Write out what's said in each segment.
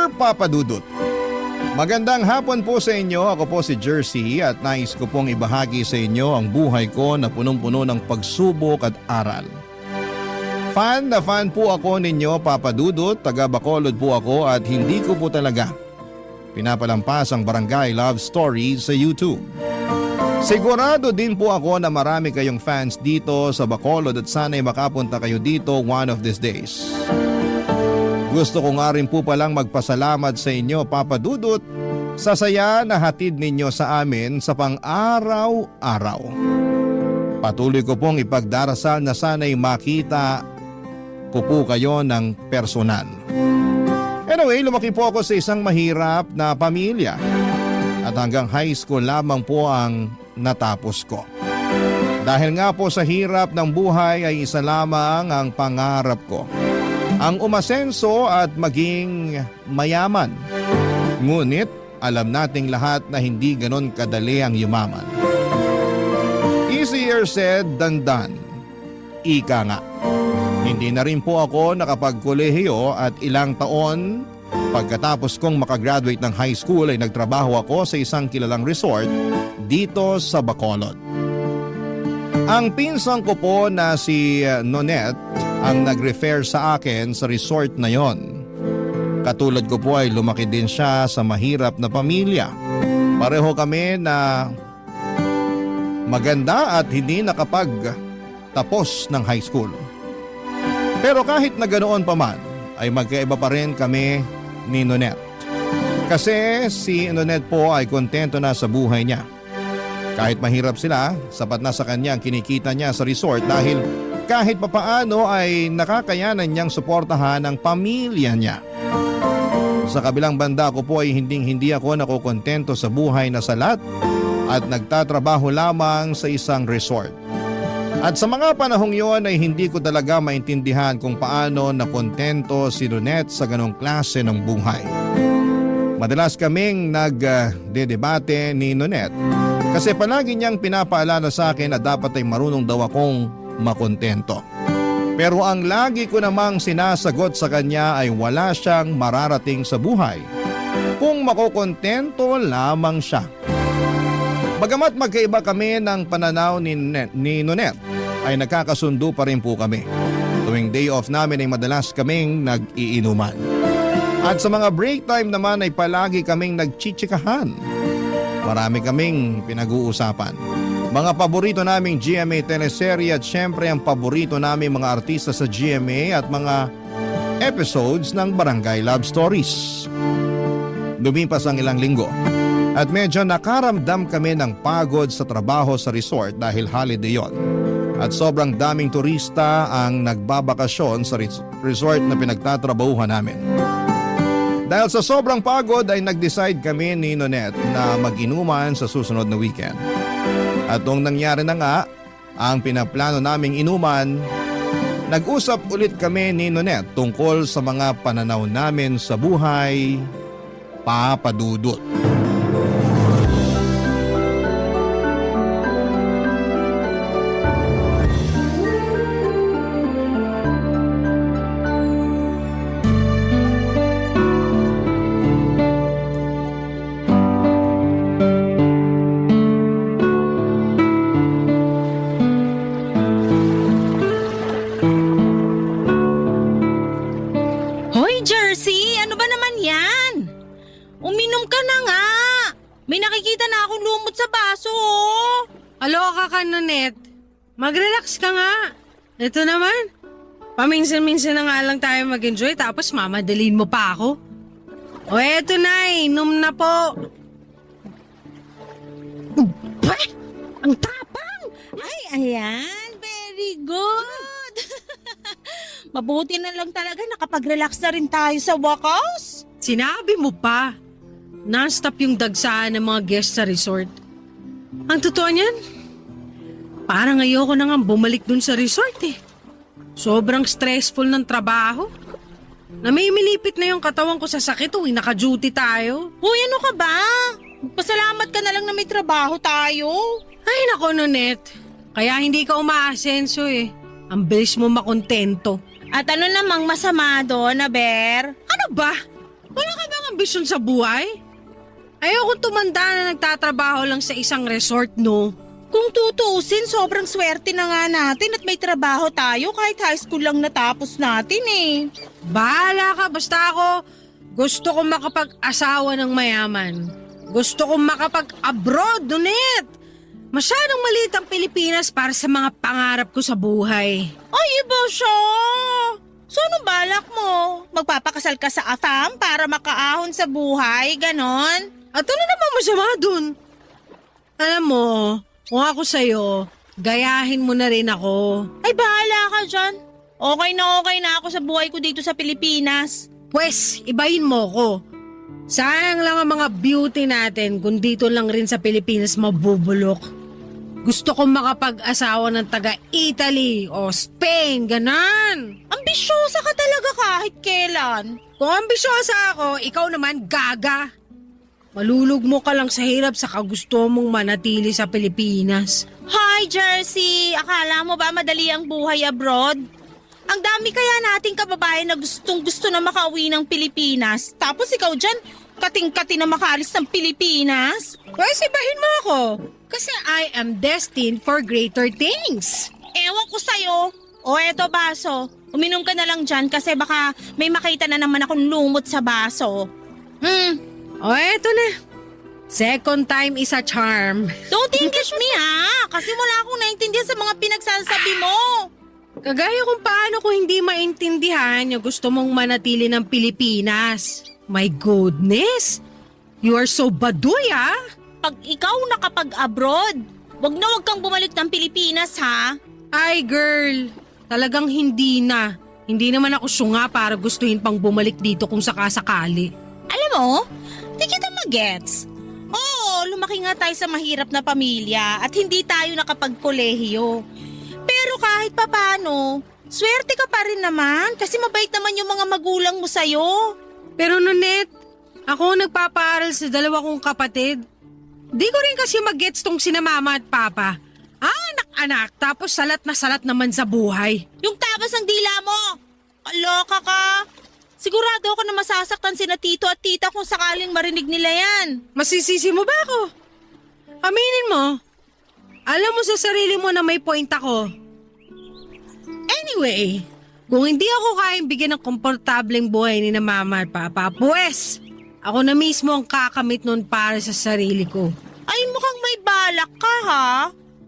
Dear Papa Dudut, magandang hapon po sa inyo. Ako po si Jersey at nais ko pong ibahagi sa inyo ang buhay ko na punong-puno ng pagsubok at aral. Fan na fan po ako ninyo, Papa Dudut. Taga Bacolod po ako at hindi ko po talaga pinapalampas ang Barangay Love Stories sa YouTube. Sigurado din po ako na marami kayong fans dito sa Bacolod at sana'y makapunta kayo dito one of these days. Gusto ko nga rin po palang magpasalamat sa inyo, Papa Dudut, sa saya na hatid ninyo sa amin sa pang-araw-araw. Patuloy ko pong ipagdarasal na sana'y makita ko po kayo ng personal. Anyway, lumaki po ako sa isang mahirap na pamilya at hanggang high school lamang po ang natapos ko. Dahil nga po sa hirap ng buhay ay isa lamang ang pangarap ko, ang umasenso at maging mayaman. Ngunit alam nating lahat na hindi ganon kadali ang yumaman. Easier said than done. Ika nga. Hindi na rin po ako nakapagkolehiyo at ilang taon pagkatapos kong makagraduate ng high school ay nagtrabaho ako sa isang kilalang resort dito sa Bacolod. Ang pinsan ko po na si Nonette ang nag-refer sa akin sa resort na yon. Katulad ko po ay lumaki din siya sa mahirap na pamilya. Pareho kami na maganda at hindi nakapagtapos ng high school. Pero kahit na ganoon pa man ay magkaiba pa rin kami ni Nonette. Kasi si Nonette po ay kontento na sa buhay niya. Kahit mahirap sila, sapat na sa kanya ang kinikita niya sa resort dahil kahit papaano ay nakakayanan niyang suportahan ang pamilya niya. Sa kabilang banda ko po ay hindi ako nakokontento sa buhay na salat at nagtatrabaho lamang sa isang resort. At sa mga panahong yon ay hindi ko talaga maintindihan kung paano nakontento si Nonette sa ganong klase ng buhay. Madalas kaming nagdedebate ni Nonette kasi palagi niyang pinapaalala sa akin na dapat ay marunong daw akong makontento. Pero ang lagi ko namang sinasagot sa kanya ay wala siyang mararating sa buhay kung makokontento lamang siya. Bagamat magkaiba kami ng pananaw ni Nonette, ay nagkakasundo pa rin po kami. Tuwing day off namin ay madalas kaming nag-iinuman. At sa mga break time naman ay palagi kaming nagchichikahan. Marami kaming pinag-uusapan. Mga paborito naming GMA teleserye at syempre ang paborito naming mga artista sa GMA at mga episodes ng Barangay Love Stories. Lumipas ang ilang linggo at medyo nakaramdam kami ng pagod sa trabaho sa resort dahil holiday yon. At sobrang daming turista ang nagbabakasyon sa resort na pinagtatrabahuhan namin. Dahil sa sobrang pagod ay nag-decide kami ni Nonette na mag-inuman sa susunod na weekend. At nung nangyari na nga ang pinaplano naming inuman, nag-usap ulit kami ni Nonette tungkol sa mga pananaw namin sa buhay, Papa Dudut. Nonette, mag-relax ka nga. Ito naman, paminsan-minsan na nga lang tayo mag-enjoy tapos mamadalin mo pa ako. O eto na, inom na po. Bah! Ang tapang! Ay, ayan. Very good. Mabuti na lang talaga nakapag-relax na rin tayo sa wakas. Sinabi mo pa, non-stop yung dagsaan ng mga guests sa resort. Ang totoo niyan, parang ayoko na nga bumalik dun sa resort eh. Sobrang stressful ng trabaho. Namimilipit na yung katawan ko sa sakit tuwing naka-duty tayo. Uy, ano ka ba? Pasalamat ka na lang na may trabaho tayo. Ay nako, Nonette. Kaya hindi ka umaasenso eh. Ang bilis mo makontento. At ano namang masama doon, Aber? Ano ba? Wala ka bang ambisyon sa buhay? Ayokong tumanda na nagtatrabaho lang sa isang resort, no? Kung tutuusin, sobrang swerte na nga natin at may trabaho tayo kahit high school lang natapos natin eh. Bahala ka, basta ako gusto kong makapag-asawa ng mayaman. Gusto kong makapag-abroad, Nunet. Masyadong maliit ang Pilipinas para sa mga pangarap ko sa buhay. Ay, iba siya! So, anong balak mo? Magpapakasal ka sa AFAM para makaahon sa buhay, ganon? At ano namang masama dun? Alam mo, kung ako sa'yo, gayahin mo na rin ako. Ay, bahala ka dyan. Okay na ako sa buhay ko dito sa Pilipinas. Pwes, ibahin mo ko. Sayang lang ang mga beauty natin kung dito lang rin sa Pilipinas mabubulok. Gusto kong makapag-asawa ng taga-Italy o Spain, ganan. Ambisyosa ka talaga kahit kailan. Kung ambisyosa ako, ikaw naman gaga. Malulugmo ka lang sa hirap sa kagusto mong manatili sa Pilipinas. Hi, Jersey! Akala mo ba madali ang buhay abroad? Ang dami kaya nating kababayan na gustong-gusto na makauwi ng Pilipinas. Tapos ikaw dyan, kating-kati na makaalis ng Pilipinas? Pwes, ibahin mo ako. Kasi I am destined for greater things. Ewan ko sa'yo. O eto baso, uminom ka na lang dyan kasi baka may makita na naman akong lumot sa baso. O eto na. Second time is a charm. Don't English me ha, kasi wala akong naintindihan sa mga pinagsasabi mo. Kagaya kung paano ko hindi maintindihan yung gusto mong manatili ng Pilipinas. My goodness! You are so baduy, ah! Pag ikaw nakapag-abroad, wag na wag kang bumalik ng Pilipinas ha. Ay, girl. Talagang hindi na. Hindi naman ako syunga para gustuhin pang bumalik dito kung sakasakali. Alam mo, di kita magets. Oo, lumaki nga tayo sa mahirap na pamilya at hindi tayo nakapagkolehiyo. Pero kahit papano, swerte ka pa rin naman kasi mabait naman yung mga magulang mo sa'yo. Pero Nunet, ako nagpapaaral sa dalawa kong kapatid. Di ko rin kasi mag-gets tong sina mama at papa. Anak-anak, tapos salat na salat naman sa buhay. Yung tabas ng dila mo, kaloka ka. Sigurado ako na masasaktan sina tito at tita kung sakaling marinig nila yan. Masisisi mo ba ako? Aminin mo. Alam mo sa sarili mo na may point ako. Anyway, kung hindi ako kayang bigyan ng komportableng buhay ni na mama at papa, pues, ako na mismo ang kakamit nun para sa sarili ko. Ay, mukhang may balak ka ha.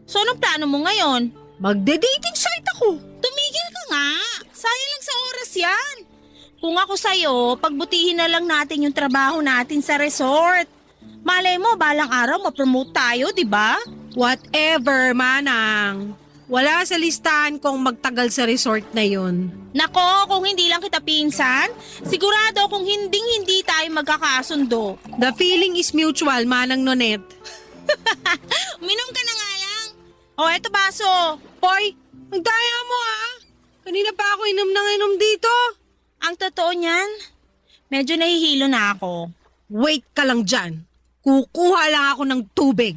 So, anong plano mo ngayon? Magde-dating site ako. Tumigil ka nga. Sayang lang sa oras yan. Kung ako sa'yo, pagbutihin na lang natin yung trabaho natin sa resort. Malay mo, balang araw ma-promote tayo, di ba? Whatever, manang. Wala sa listahan kong magtagal sa resort na yun. Nako, kung hindi lang kita pinsan, sigurado kung hindi tayo magkakasundo. The feeling is mutual, manang Nonet. Uminom ka na nga lang. O, eto baso. Hoy, ang daya mo ah. Kanina pa ako inom ng inom dito. Ang totoo niyan, medyo nahihilo na ako. Wait ka lang dyan. Kukuha lang ako ng tubig.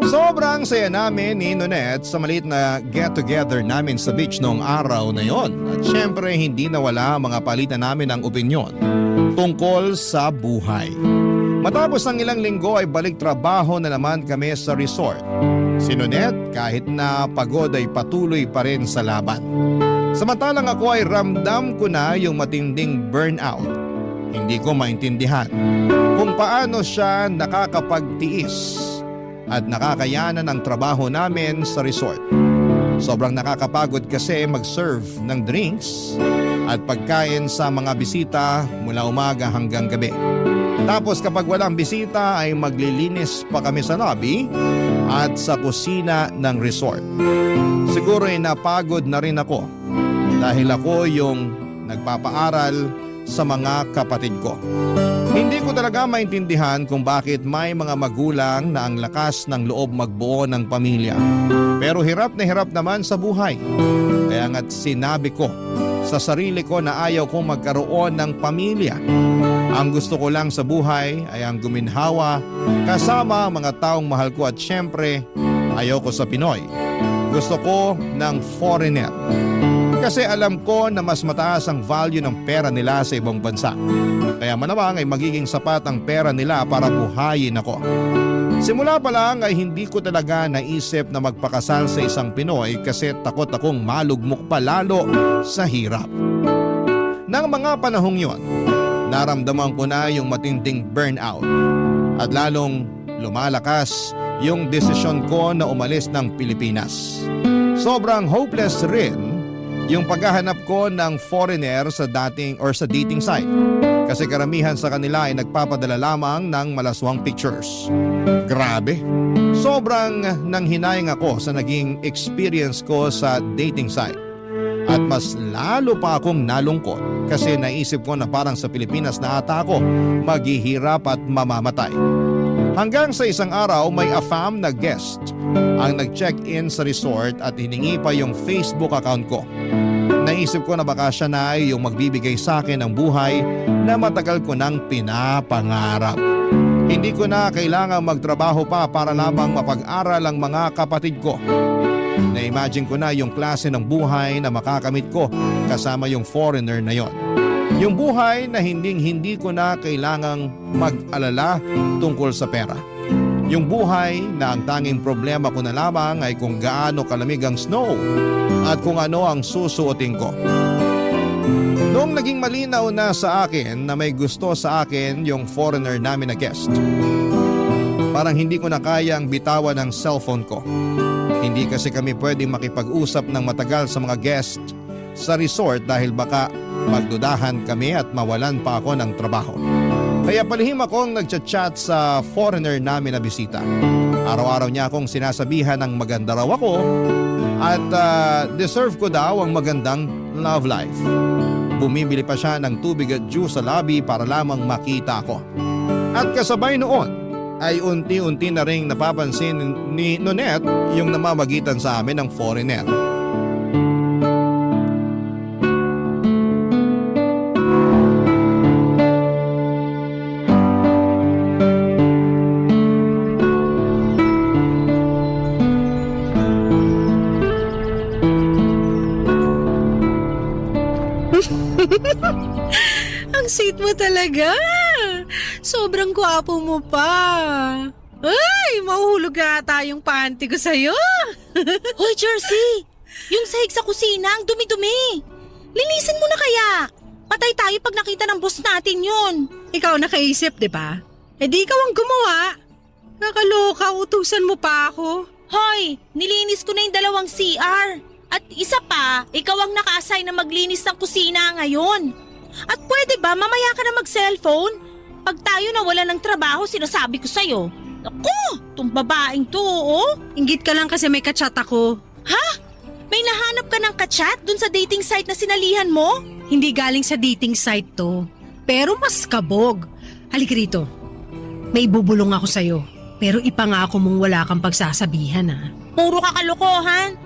Sobrang saya namin ni Nonet sa maliit na get-together namin sa beach noong araw na yon. At syempre hindi nawala mga palitan namin ng opinyon tungkol sa buhay. Matapos ng ilang linggo ay balik trabaho na naman kami sa resort. Si Nonet kahit na pagod ay patuloy pa rin sa laban. Samantalang ako ay ramdam ko na yung matinding burnout. Hindi ko maintindihan kung paano siya nakakapagtiis at nakakayanan ang trabaho namin sa resort. Sobrang nakakapagod kasi mag-serve ng drinks at pagkain sa mga bisita mula umaga hanggang gabi. Tapos kapag walang bisita ay maglilinis pa kami sa lobby at sa kusina ng resort. Siguro ay napagod na rin ako dahil ako yung nagpapaaral sa mga kapatid ko. Hindi ko talaga maintindihan kung bakit may mga magulang na ang lakas ng loob magbuo ng pamilya. Pero hirap na hirap naman sa buhay. Kaya nga't sinabi ko sa sarili ko na ayaw kong magkaroon ng pamilya. Ang gusto ko lang sa buhay ay ang guminhawa kasama ang mga taong mahal ko at syempre ayaw ko sa Pinoy. Gusto ko ng foreigner. Kasi alam ko na mas mataas ang value ng pera nila sa ibang bansa. Kaya malamang ay magiging sapat ang pera nila para buhayin ako. Simula pa lang ay hindi ko talaga naisip na magpakasal sa isang Pinoy kasi takot akong malugmok pa lalo sa hirap. Nang mga panahong yon, naramdaman ko na yung matinding burnout at lalong lumalakas yung desisyon ko na umalis ng Pilipinas. Sobrang hopeless rin yung paghahanap ko ng foreigner sa dating site. Kasi karamihan sa kanila ay nagpapadala lamang ng malaswang pictures. Grabe! Sobrang nanghinayang ako sa naging experience ko sa dating site. At mas lalo pa akong nalungkot kasi naisip ko na parang sa Pilipinas na ata ako maghihirap at mamamatay. Hanggang sa isang araw may AFAM na guest ang nag-check-in sa resort at hiningi pa yung Facebook account ko. Naisip ko na baka siya na ay yung magbibigay sa akin ng buhay na matagal ko nang pinapangarap. Hindi ko na kailangang magtrabaho pa para lamang mapag-aral ang mga kapatid ko. Na-imagine ko na yung klase ng buhay na makakamit ko kasama yung foreigner na yon. Yung buhay na hindi ko na kailangang mag-alala tungkol sa pera. Yung buhay na ang tanging problema ko na lamang ay kung gaano kalamig ang snow at kung ano ang susuotin ko. Noong naging malinaw na sa akin na may gusto sa akin yung foreigner namin na guest, parang hindi ko na kayang bitawan ang cellphone ko. Hindi kasi kami pwedeng makipag-usap ng matagal sa mga guest sa resort dahil baka magdudahan kami at mawalan pa ako ng trabaho. Kaya palihim akong nagchat-chat sa foreigner namin na bisita. Araw-araw niya akong sinasabihan ng maganda raw ako at deserve ko daw ang magandang love life. Bumibili pa siya ng tubig at juice sa lobby para lamang makita ko. At kasabay noon ay unti-unti na ring napapansin ni Nonette yung namamagitan sa amin ng foreigner. Ang sweet mo talaga. Sobrang gwapo mo pa. Ay, mahuhulog na ata yung panty ko sa'yo. Hoy, Jersey! Yung sahig sa kusina, ang dumi-dumi. Linisin mo na kaya. Patay tayo pag nakita ng boss natin yun. Ikaw nakaisip, di ba? Eh di ikaw ang gumawa. Kakaloka, utusan mo pa ako. Hoy, nilinis ko na yung 2 CR. At isa pa, ikaw ang naka-assign na maglinis ng kusina ngayon. At pwede ba mamaya ka na mag-cellphone? Pag tayo nawala ng trabaho, sinasabi ko sa'yo. Ako, tong babaeng to, oh. Inggit ka lang kasi may kachat ako. Ha? May nahanap ka ng kachat dun sa dating site na sinalihan mo? Hindi galing sa dating site to. Pero mas kabog. Halika rito. May bubulong ako sa'yo. Pero ipangako mong wala kang pagsasabihan, ha? Puro kakalokohan.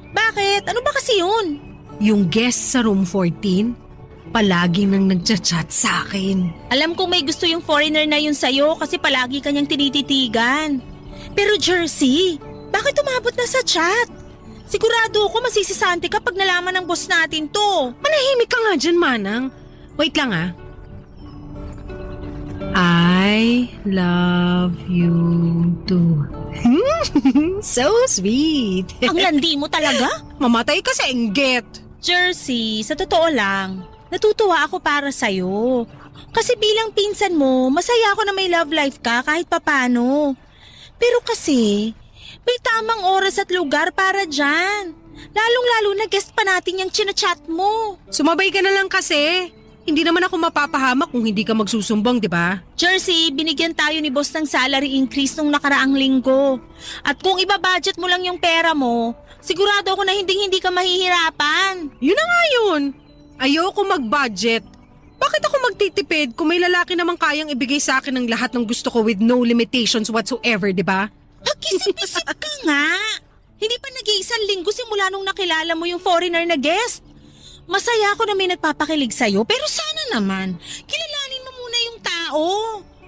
Bakit? Ano ba kasi yun? Yung guest sa room 14, palagi nang nagchat-chat sa akin. Alam kong may gusto yung foreigner na yun sa'yo kasi palagi kanyang tinititigan. Pero Jersey, bakit umabot na sa chat? Sigurado ako masisisante kapag nalaman ng boss natin to. Manahimik ka nga dyan, Manang. Wait lang, ha? I love you too. So sweet. Ang landi mo talaga? Mamatay ka sa inggit. Jersey, sa totoo lang, natutuwa ako para sa'yo. Kasi bilang pinsan mo, masaya ako na may love life ka kahit papano. Pero kasi, may tamang oras at lugar para dyan. Lalong-lalo na guest pa natin yung chinachat mo. Sumabay ka na lang kasi. Hindi naman ako mapapahamak kung hindi ka magsusumbong, di ba? Jersey, binigyan tayo ni boss ng salary increase nung nakaraang linggo. At kung ibabudget mo lang yung pera mo, sigurado ako na hindi ka mahihirapan. Yun na nga yun. Ayoko mag-budget. Bakit ako magtitipid kung may lalaki naman kayang ibigay sa akin ng lahat ng gusto ko with no limitations whatsoever, di ba? Pag-isip-isip ka nga. Hindi pa nag-iisang linggo simula nung nakilala mo yung foreigner na guest. Masaya ako na may nagpapakilig sa'yo, pero sana naman, kilalanin mo muna yung tao.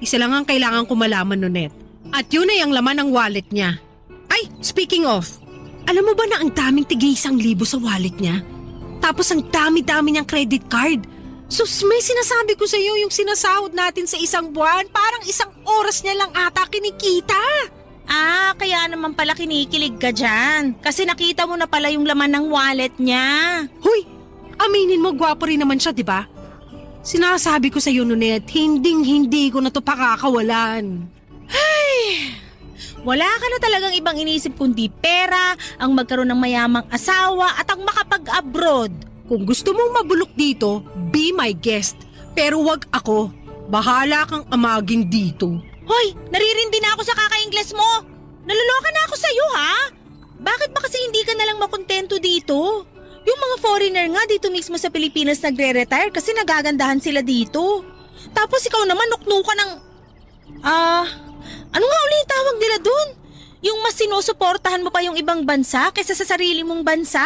Isa lang ang kailangan ko malaman, Nonette. At yun ay ang laman ng wallet niya. Ay, speaking of, alam mo ba na ang daming tig-1,000 sa wallet niya? Tapos ang dami-dami niyang credit card. Sus, may sinasabi ko sa'yo yung sinasahod natin sa isang buwan, parang isang oras niya lang ata kinikita. Ah, kaya naman pala kinikilig ka dyan. Kasi nakita mo na pala yung laman ng wallet niya. Huy, aminin mo, gwapo rin naman siya, di ba? Sinasabi ko sa'yo, Nunet, hindi ko na to pakakawalan. Wala ka na talagang ibang inisip kundi pera, ang magkaroon ng mayamang asawa at ang makapag-abroad. Kung gusto mong mabulok dito, be my guest. Pero wag ako. Bahala kang amagin dito. Hoy, naririndi na ako sa kaka-Ingles mo. Naluloka na ako sa'yo, ha? Bakit ba kasi hindi ka nalang makontento dito? Yung mga foreigner nga dito mismo sa Pilipinas nagre-retire kasi nagagandahan sila dito. Tapos ikaw naman nuknuka ng... ano nga uli yung tawag nila dun? Yung mas sinusuportahan mo pa yung ibang bansa kaysa sa sarili mong bansa?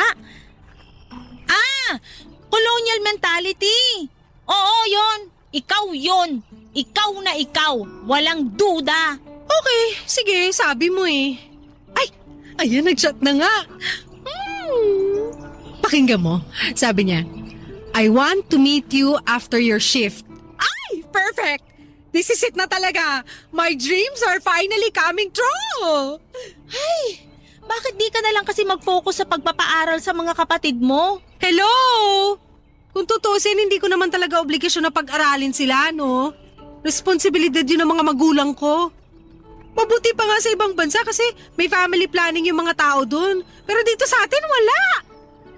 Colonial mentality. Oo, yon. Ikaw yon. Ikaw na ikaw. Walang duda. Okay, sige, sabi mo eh. Ay, ayan, nag-chat na nga. Pakinggan mo, sabi niya, I want to meet you after your shift. Ay, perfect! This is it na talaga. My dreams are finally coming true. Bakit di ka na lang kasi mag-focus sa pagpapaaral sa mga kapatid mo? Hello! Kung tutusin, hindi ko naman talaga obligasyon na pag-aralin sila, no? Responsibilidad yun ng mga magulang ko. Mabuti pa nga sa ibang bansa kasi may family planning yung mga tao dun. Pero dito sa atin, wala.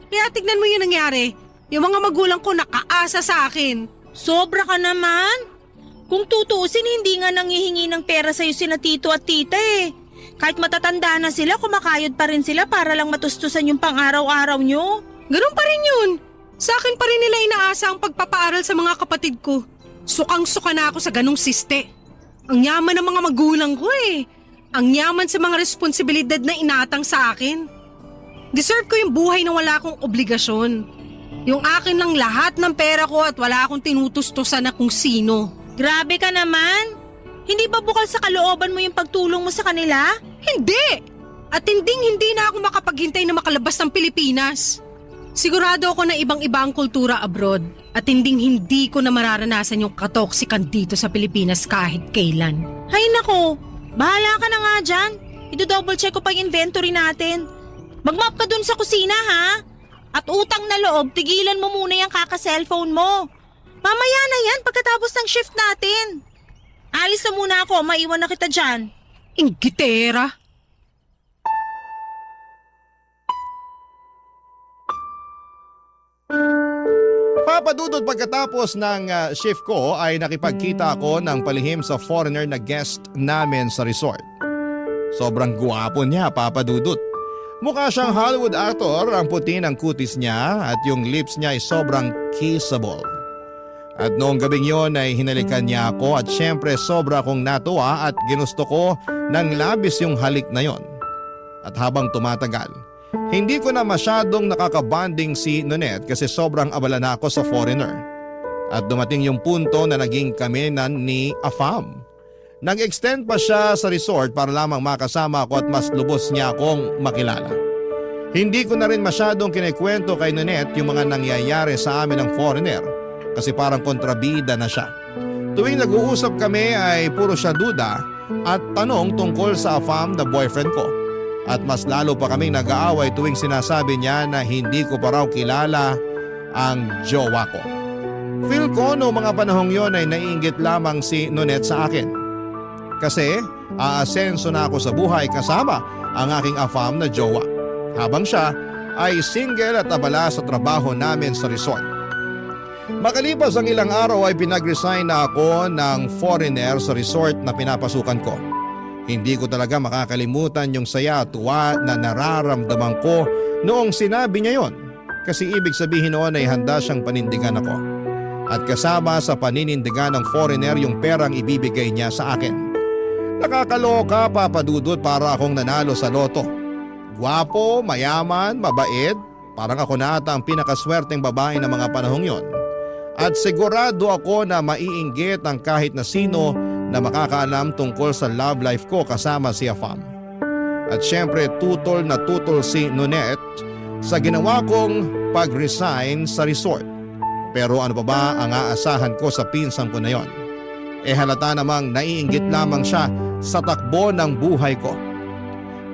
Kaya tignan mo yung nangyari. Yung mga magulang ko nakaasa sa akin. Sobra ka naman. Kung tutusin, hindi nga nangihingi ng pera sa'yo sina tito at tita eh. Kahit matatanda na sila, kumakayod pa rin sila para lang matustusan yung pang-araw-araw nyo. Ganun pa rin yun. Sa akin pa rin nila inaasa ang pagpapaaral sa mga kapatid ko. Sukang-suka na ako sa ganung siste. Ang yaman ng mga magulang ko eh. Ang yaman sa mga responsibilidad na inatang sa akin. Deserve ko yung buhay na wala akong obligasyon. Yung akin lang lahat ng pera ko at wala akong tinutustusan na kung sino. Grabe ka naman. Hindi ba bukal sa kalooban mo yung pagtulong mo sa kanila? Hindi! At hindi na ako makapaghintay na makalabas ng Pilipinas. Sigurado ako na ibang-iba ang kultura abroad at hindi ko na mararanasan yung katoksikan dito sa Pilipinas kahit kailan. Hay nako, bahala ka na nga dyan. Ito-double check ko pa yung inventory natin. Mag-map ka dun sa kusina ha? At utang na loob, tigilan mo muna yung kaka-cellphone mo. Mamaya na yan pagkatapos ng shift natin. Alis na muna ako, maiwan na kita dyan. Inggitera! Papadudod pagkatapos ng shift ko ay nakipagkita ako ng palihim sa foreigner na guest namin sa resort. Sobrang guwapo niya, papadudot. Mukha siyang Hollywood actor, ang puti ng kutis niya at yung lips niya ay sobrang kissable. At noong gabing yon ay hinalikan niya ako at syempre sobra akong natuwa at ginusto ko ng labis yung halik na yon. At habang tumatagal, hindi ko na masyadong nakakabanding si Nonet kasi sobrang abala na ako sa foreigner. At dumating yung punto na naging kami na ni Afam. Nag-extend pa siya sa resort para lamang makasama ako at mas lubos niya akong makilala. Hindi ko na rin masyadong kinikwento kay Nonet yung mga nangyayari sa amin ng foreigner kasi parang kontrabida na siya. Tuwing nag-uusap kami ay puro siya duda at tanong tungkol sa Afam na boyfriend ko. At mas lalo pa kaming nag-aaway tuwing sinasabi niya na hindi ko pa raw kilala ang jowa ko. Feel ko no mga panahong yon ay naiinggit lamang si Nonet sa akin. Kasi aasenso na ako sa buhay kasama ang aking Afam na jowa. Habang siya ay single at abala sa trabaho namin sa resort. Makalipas ang ilang araw ay pinag-resign na ako ng foreigner sa resort na pinapasukan ko. Hindi ko talaga makakalimutan yung saya at tuwa na nararamdaman ko noong sinabi niya yon. Kasi ibig sabihin noon ay handa siyang panindigan ako. At kasama sa paninindigan ng foreigner yung perang ibibigay niya sa akin. Nakakaloka, papadudot, para akong nanalo sa loto. Gwapo, mayaman, mabait, parang ako na ata ang pinakaswerteng babae ng mga panahong yon. At sigurado ako na maiinggit ang kahit na sino na makakaalam tungkol sa love life ko kasama si Afam. At syempre tutol na tutol si Nonet sa ginawa kong pag-resign sa resort. Pero ano pa ba ang aasahan ko sa pinsan ko na yon? Halata namang naiinggit lamang siya sa takbo ng buhay ko.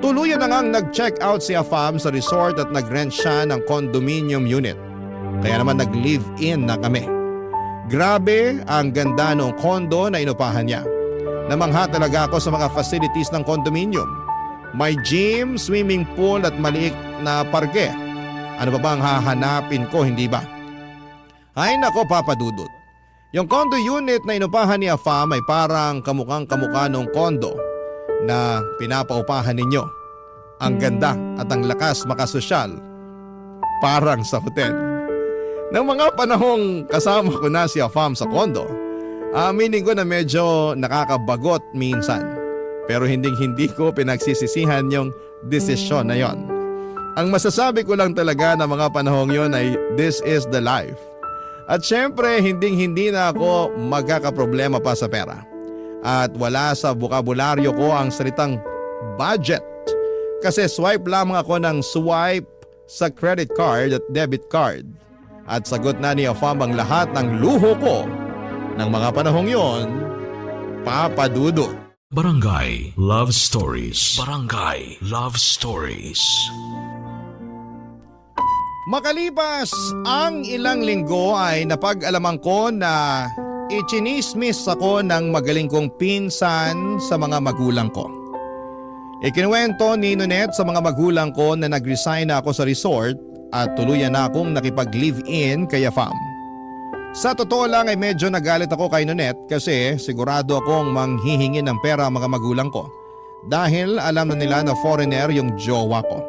Tuluyan na ngang nag-check out si Afam sa resort at nag-rent siya ng condominium unit. Kaya naman nag-live-in na kami. Grabe ang ganda ng condo na inupahan niya. Namangha talaga ako sa mga facilities ng condominium. May gym, swimming pool at maliit na parke. Ano pa ba ang hahanapin ko, hindi ba? Ay nako Papa Dudut. Yung condo unit na inupahan ni Afam ay parang kamukhang kamukha ng condo na pinapaupahan ninyo. Ang ganda at ang lakas makasosyal. Parang sa hotel. Nang mga panahong kasama ko na si Afam sa condo, aminin ko na medyo nakakabagot minsan. Pero hindi ko pinagsisisihan yung desisyon na yon. Ang masasabi ko lang talaga na mga panahong yon ay this is the life. At syempre hindi na ako magkakaproblema pa sa pera. At wala sa bokabularyo ko ang salitang budget. Kasi swipe lamang ako ng swipe sa credit card at debit card. At sagot na ni Afam ang lahat ng luho ko ng mga panahong yon, Papa Dudut. Barangay Love Stories. Barangay Love Stories. Makalipas ang ilang linggo ay napag-alaman ko na ichinismis ako ng magaling kong pinsan sa mga magulang ko. Ikinuwento ni Nonet sa mga magulang ko na nag-resign na ako sa resort at tuluyan na akong nakipag-live-in kay Afam. Sa totoo lang ay medyo nagalit ako kay Nonet kasi sigurado akong manghihingi ng pera ang mga magulang ko dahil alam na nila na foreigner yung jowa ko.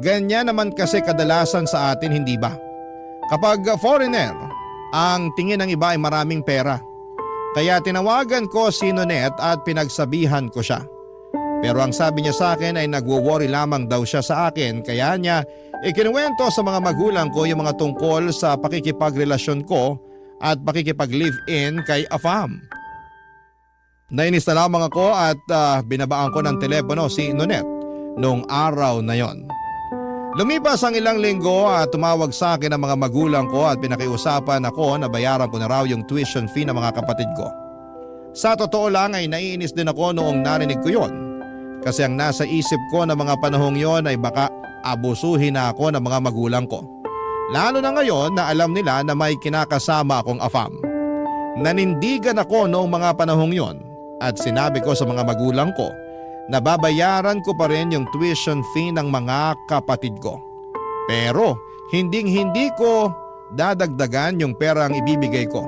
Ganyan naman kasi kadalasan sa atin, hindi ba? Kapag foreigner, ang tingin ng iba ay maraming pera. Kaya tinawagan ko si Nonet at pinagsabihan ko siya. Pero ang sabi niya sa akin ay nagwo-worry lamang daw siya sa akin kaya niya ikinuwento sa mga magulang ko yung mga tungkol sa pakikipagrelasyon ko at pakikipag-live-in kay Afam. Nainis na lamang ako at binabaan ko ng telepono si Nonet noong araw na yon. Lumipas ang ilang linggo at tumawag sa akin ang mga magulang ko at pinakiusapan ako na bayaran ko na raw yung tuition fee ng mga kapatid ko. Sa totoo lang ay naiinis din ako noong narinig ko yon. Kasi ang nasa isip ko na mga panahong yon ay baka abusuhin na ako ng mga magulang ko. Lalo na ngayon na alam nila na may kinakasama akong Afam. Nanindigan ako noong mga panahong yon at sinabi ko sa mga magulang ko na babayaran ko pa rin yung tuition fee ng mga kapatid ko. Pero hindi ko dadagdagan yung perang ibibigay ko.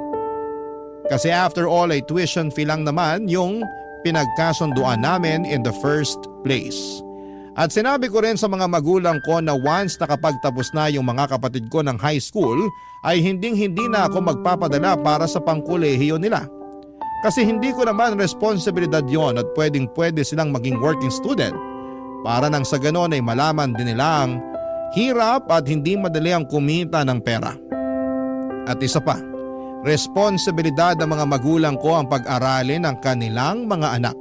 Kasi after all ay tuition fee lang naman yung pinagkasunduan namin in the first place. At sinabi ko rin sa mga magulang ko na once nakapagtapos na yung mga kapatid ko ng high school ay hindi na ako magpapadala para sa pangkolehiyo nila. Kasi hindi ko naman responsibilidad yon at pwede silang maging working student para nang sa ganon ay malaman din nila ang hirap at hindi madali ang kumita ng pera. At isa pa, responsibilidad ng mga magulang ko ang pag-aralin ng kanilang mga anak.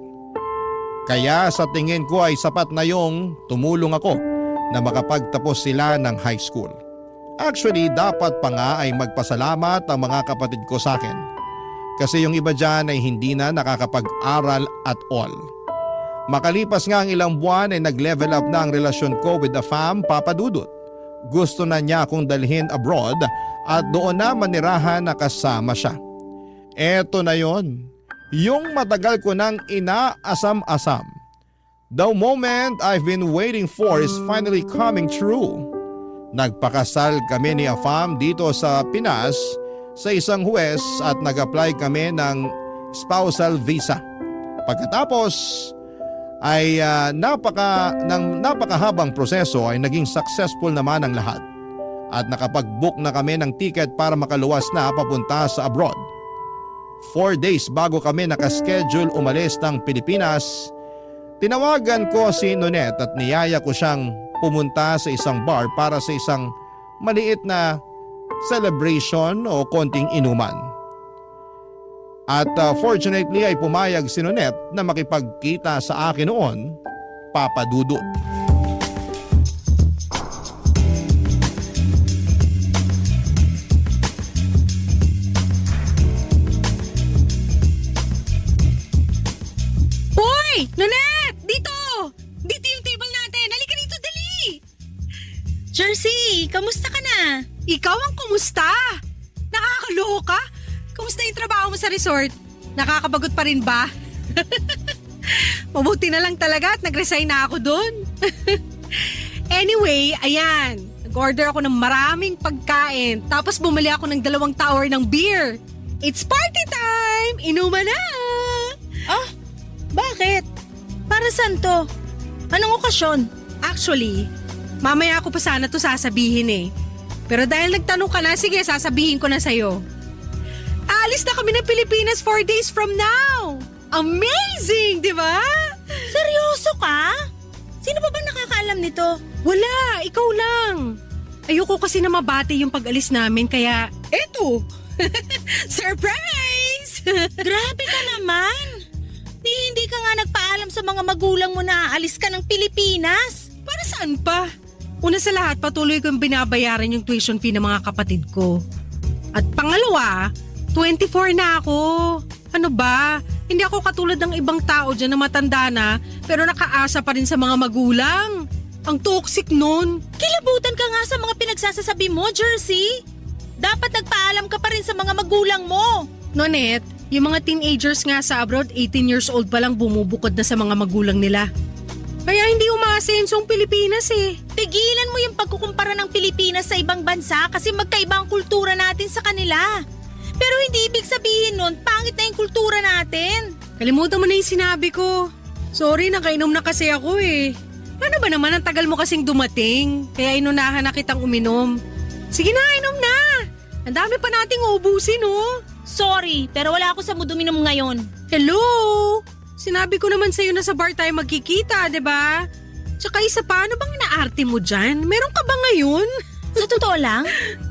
Kaya sa tingin ko ay sapat na yung tumulong ako na makapagtapos sila ng high school. Actually, dapat pa nga ay magpasalamat ang mga kapatid ko sa akin. Kasi yung iba dyan ay hindi na nakakapag-aral at all. Makalipas nga ang ilang buwan ay nag-level up na ang relasyon ko with Afam, Papa Dudut. Gusto na niya akong dalhin abroad at doon na manirahan na kasama siya. Eto na yon, yung matagal ko nang inaasam-asam. The moment I've been waiting for is finally coming true. Nagpakasal kami ni Afam dito sa Pinas sa isang huwes at nag-apply kami ng spousal visa. Pagkatapos ay napakahabang proseso ay naging successful naman ang lahat. At nakapag-book na kami ng ticket para makaluwas na papunta sa abroad. 4 days bago kami nakaschedule umalis ng Pilipinas, tinawagan ko si Nonet at niyaya ko siyang pumunta sa isang bar para sa isang maliit na celebration o konting inuman. At fortunately ay pumayag si Nonet na makipagkita sa akin noon, Papa Dudut. Kamusta ka na? Ikaw ang kumusta? Nakakaloka? Kumusta yung trabaho mo sa resort? Nakakabagot pa rin ba? Mabuti na lang talaga at nag-resign na ako doon. Anyway, ayan. Nag-order ako ng maraming pagkain. Tapos bumili ako ng 2 tower ng beer. It's party time! Inuman na! Ah, bakit? Para saan to? Anong okasyon? Actually, mamaya ako pa sana to sasabihin eh. Pero dahil nagtanong ka na, sige, sasabihin ko na sa'yo. Aalis na kami ng Pilipinas 4 days from now! Amazing, di ba? Seryoso ka? Sino pa bang nakakaalam nito? Wala, ikaw lang. Ayoko kasi na mabati yung pag-alis namin kaya eto. Surprise! Grabe ka naman! Hindi ka nga nagpaalam sa mga magulang mo na aalis ka ng Pilipinas. Para saan pa? Una sa lahat, patuloy kong binabayaran yung tuition fee ng mga kapatid ko. At pangalawa, 24 na ako. Ano ba? Hindi ako katulad ng ibang tao dyan na matanda na pero nakaasa pa rin sa mga magulang. Ang toxic nun. Kilabutan ka nga sa mga pinagsasasabi mo, Jersey. Dapat nagpaalam ka pa rin sa mga magulang mo. Nonet, yung mga teenagers nga sa abroad, 18 years old pa lang bumubukod na sa mga magulang nila. Kaya hindi umaasenso ang Pilipinas eh. Tigilan mo yung pagkukumpara ng Pilipinas sa ibang bansa kasi magkaiba ang kultura natin sa kanila. Pero hindi ibig sabihin nun, pangit na yung kultura natin. Kalimutan mo na yung sinabi ko. Sorry, nakainom na kasi ako eh. Ano ba naman, ang tagal mo kasing dumating. Kaya inunahan na kitang uminom. Sige na, inom na. Ang dami pa nating ubusin oh. Sorry, pero wala ako sa mood uminom ngayon. Hello? Sinabi ko naman sa'yo na sa bar tayo magkikita, di ba? Tsaka isa pa, ano bang inaarte mo dyan? Meron ka ba ngayon? Sa totoo lang,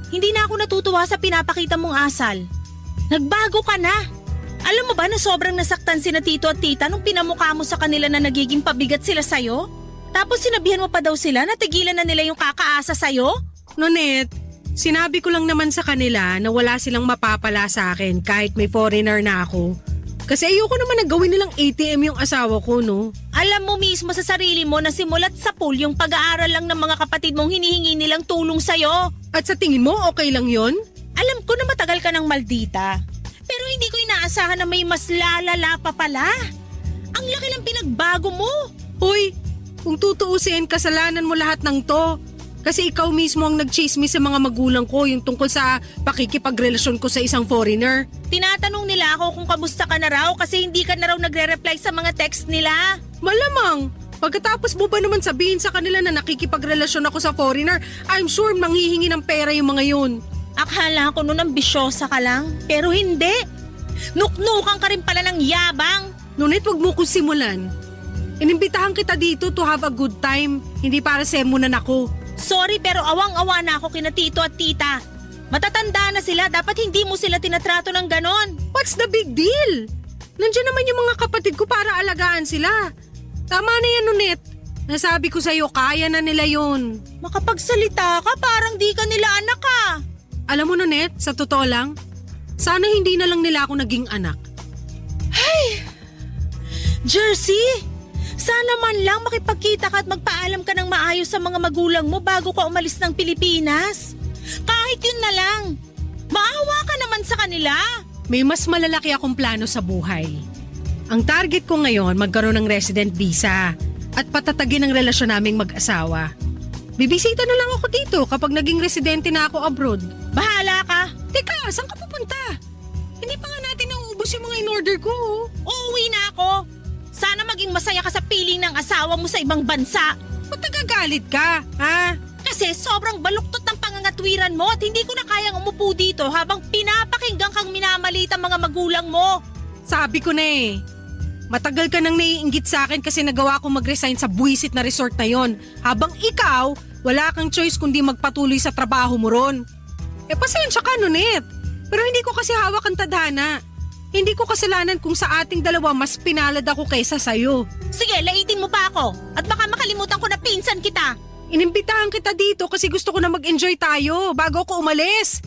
hindi na ako natutuwa sa pinapakita mong asal. Nagbago ka na. Alam mo ba na sobrang nasaktan sina tito at tita nung pinamukha mo sa kanila na nagiging pabigat sila sa'yo? Tapos sinabihan mo pa daw sila na tigilan na nila yung kakaasa sa'yo? Nonet, sinabi ko lang naman sa kanila na wala silang mapapala sa akin kahit may foreigner na ako. Kasi ayoko naman na gawin nilang ATM yung asawa ko, no? Alam mo mismo sa sarili mo na simulat sa pool yung pag-aaral lang ng mga kapatid mong hinihingi nilang tulong sa'yo. At sa tingin mo, okay lang yon? Alam ko na matagal ka ng maldita. Pero hindi ko inaasahan na may mas lalala pa pala. Ang laki ng pinagbago mo. Hoy, kung tutuusin, kasalanan mo lahat ng to. Kasi ikaw mismo ang nag-chismis sa mga magulang ko yung tungkol sa pakikipagrelasyon ko sa isang foreigner. Tinatanong nila ako kung kamusta ka na raw kasi hindi ka na raw nagre-reply sa mga text nila. Malamang, pagkatapos mo ba naman sabihin sa kanila na nakikipagrelasyon ako sa foreigner, I'm sure manghihingi ng pera yung mga yun. Akala ko noon ambisyosa ka lang, pero hindi. Nuknukan ka rin pala ng yabang. Ngunit wag mo kong simulan. Inimbitahan kita dito to have a good time, hindi para sermonan ako. Sorry pero awang-awa na ako kina tito at tita. Matatanda na sila, dapat hindi mo sila tinatrato ng ganon. What's the big deal? Nandiyan naman yung mga kapatid ko para alagaan sila. Tama na yan, Nunet. Nasabi ko sa'yo, kaya na nila yun. Makapagsalita ka, parang di ka nila anak ka. Alam mo, Nunet, sa totoo lang, sana hindi na lang nila ako naging anak. Jersey, sana man lang makipagkita ka at magpaalam ka ng maayos sa mga magulang mo bago ka umalis ng Pilipinas. Kahit yun na lang. Maawa ka naman sa kanila. May mas malalaki akong plano sa buhay. Ang target ko ngayon, magkaroon ng resident visa at patatagin ang relasyon naming mag-asawa. Bibisita na lang ako dito kapag naging residente na ako abroad. Bahala ka. Teka, saan ka pupunta? Hindi pa nga natin nauubos yung mga in-order ko. Uuwi na ako. Sana maging masaya ka sa piling ng asawa mo sa ibang bansa. Ba't nagagalit ka, ha? Kasi sobrang baluktot ng pangangatwiran mo at hindi ko na kayang umupo dito habang pinapakinggan kang minamalita mga magulang mo. Sabi ko na eh. Matagal ka nang naiinggit sa akin kasi nagawa ko mag-resign sa buwisit na resort na yon. Habang ikaw, wala kang choice kundi magpatuloy sa trabaho mo ron. Pasensya ka, Nunet. Pero hindi ko kasi hawak ang tadhana. Hindi ko kasalanan kung sa ating dalawa mas pinalad ako kaysa sa'yo. Sige, laitin mo pa ako. At baka makalimutan ko na pinsan kita. Inimbitahan kita dito kasi gusto ko na mag-enjoy tayo bago ako umalis.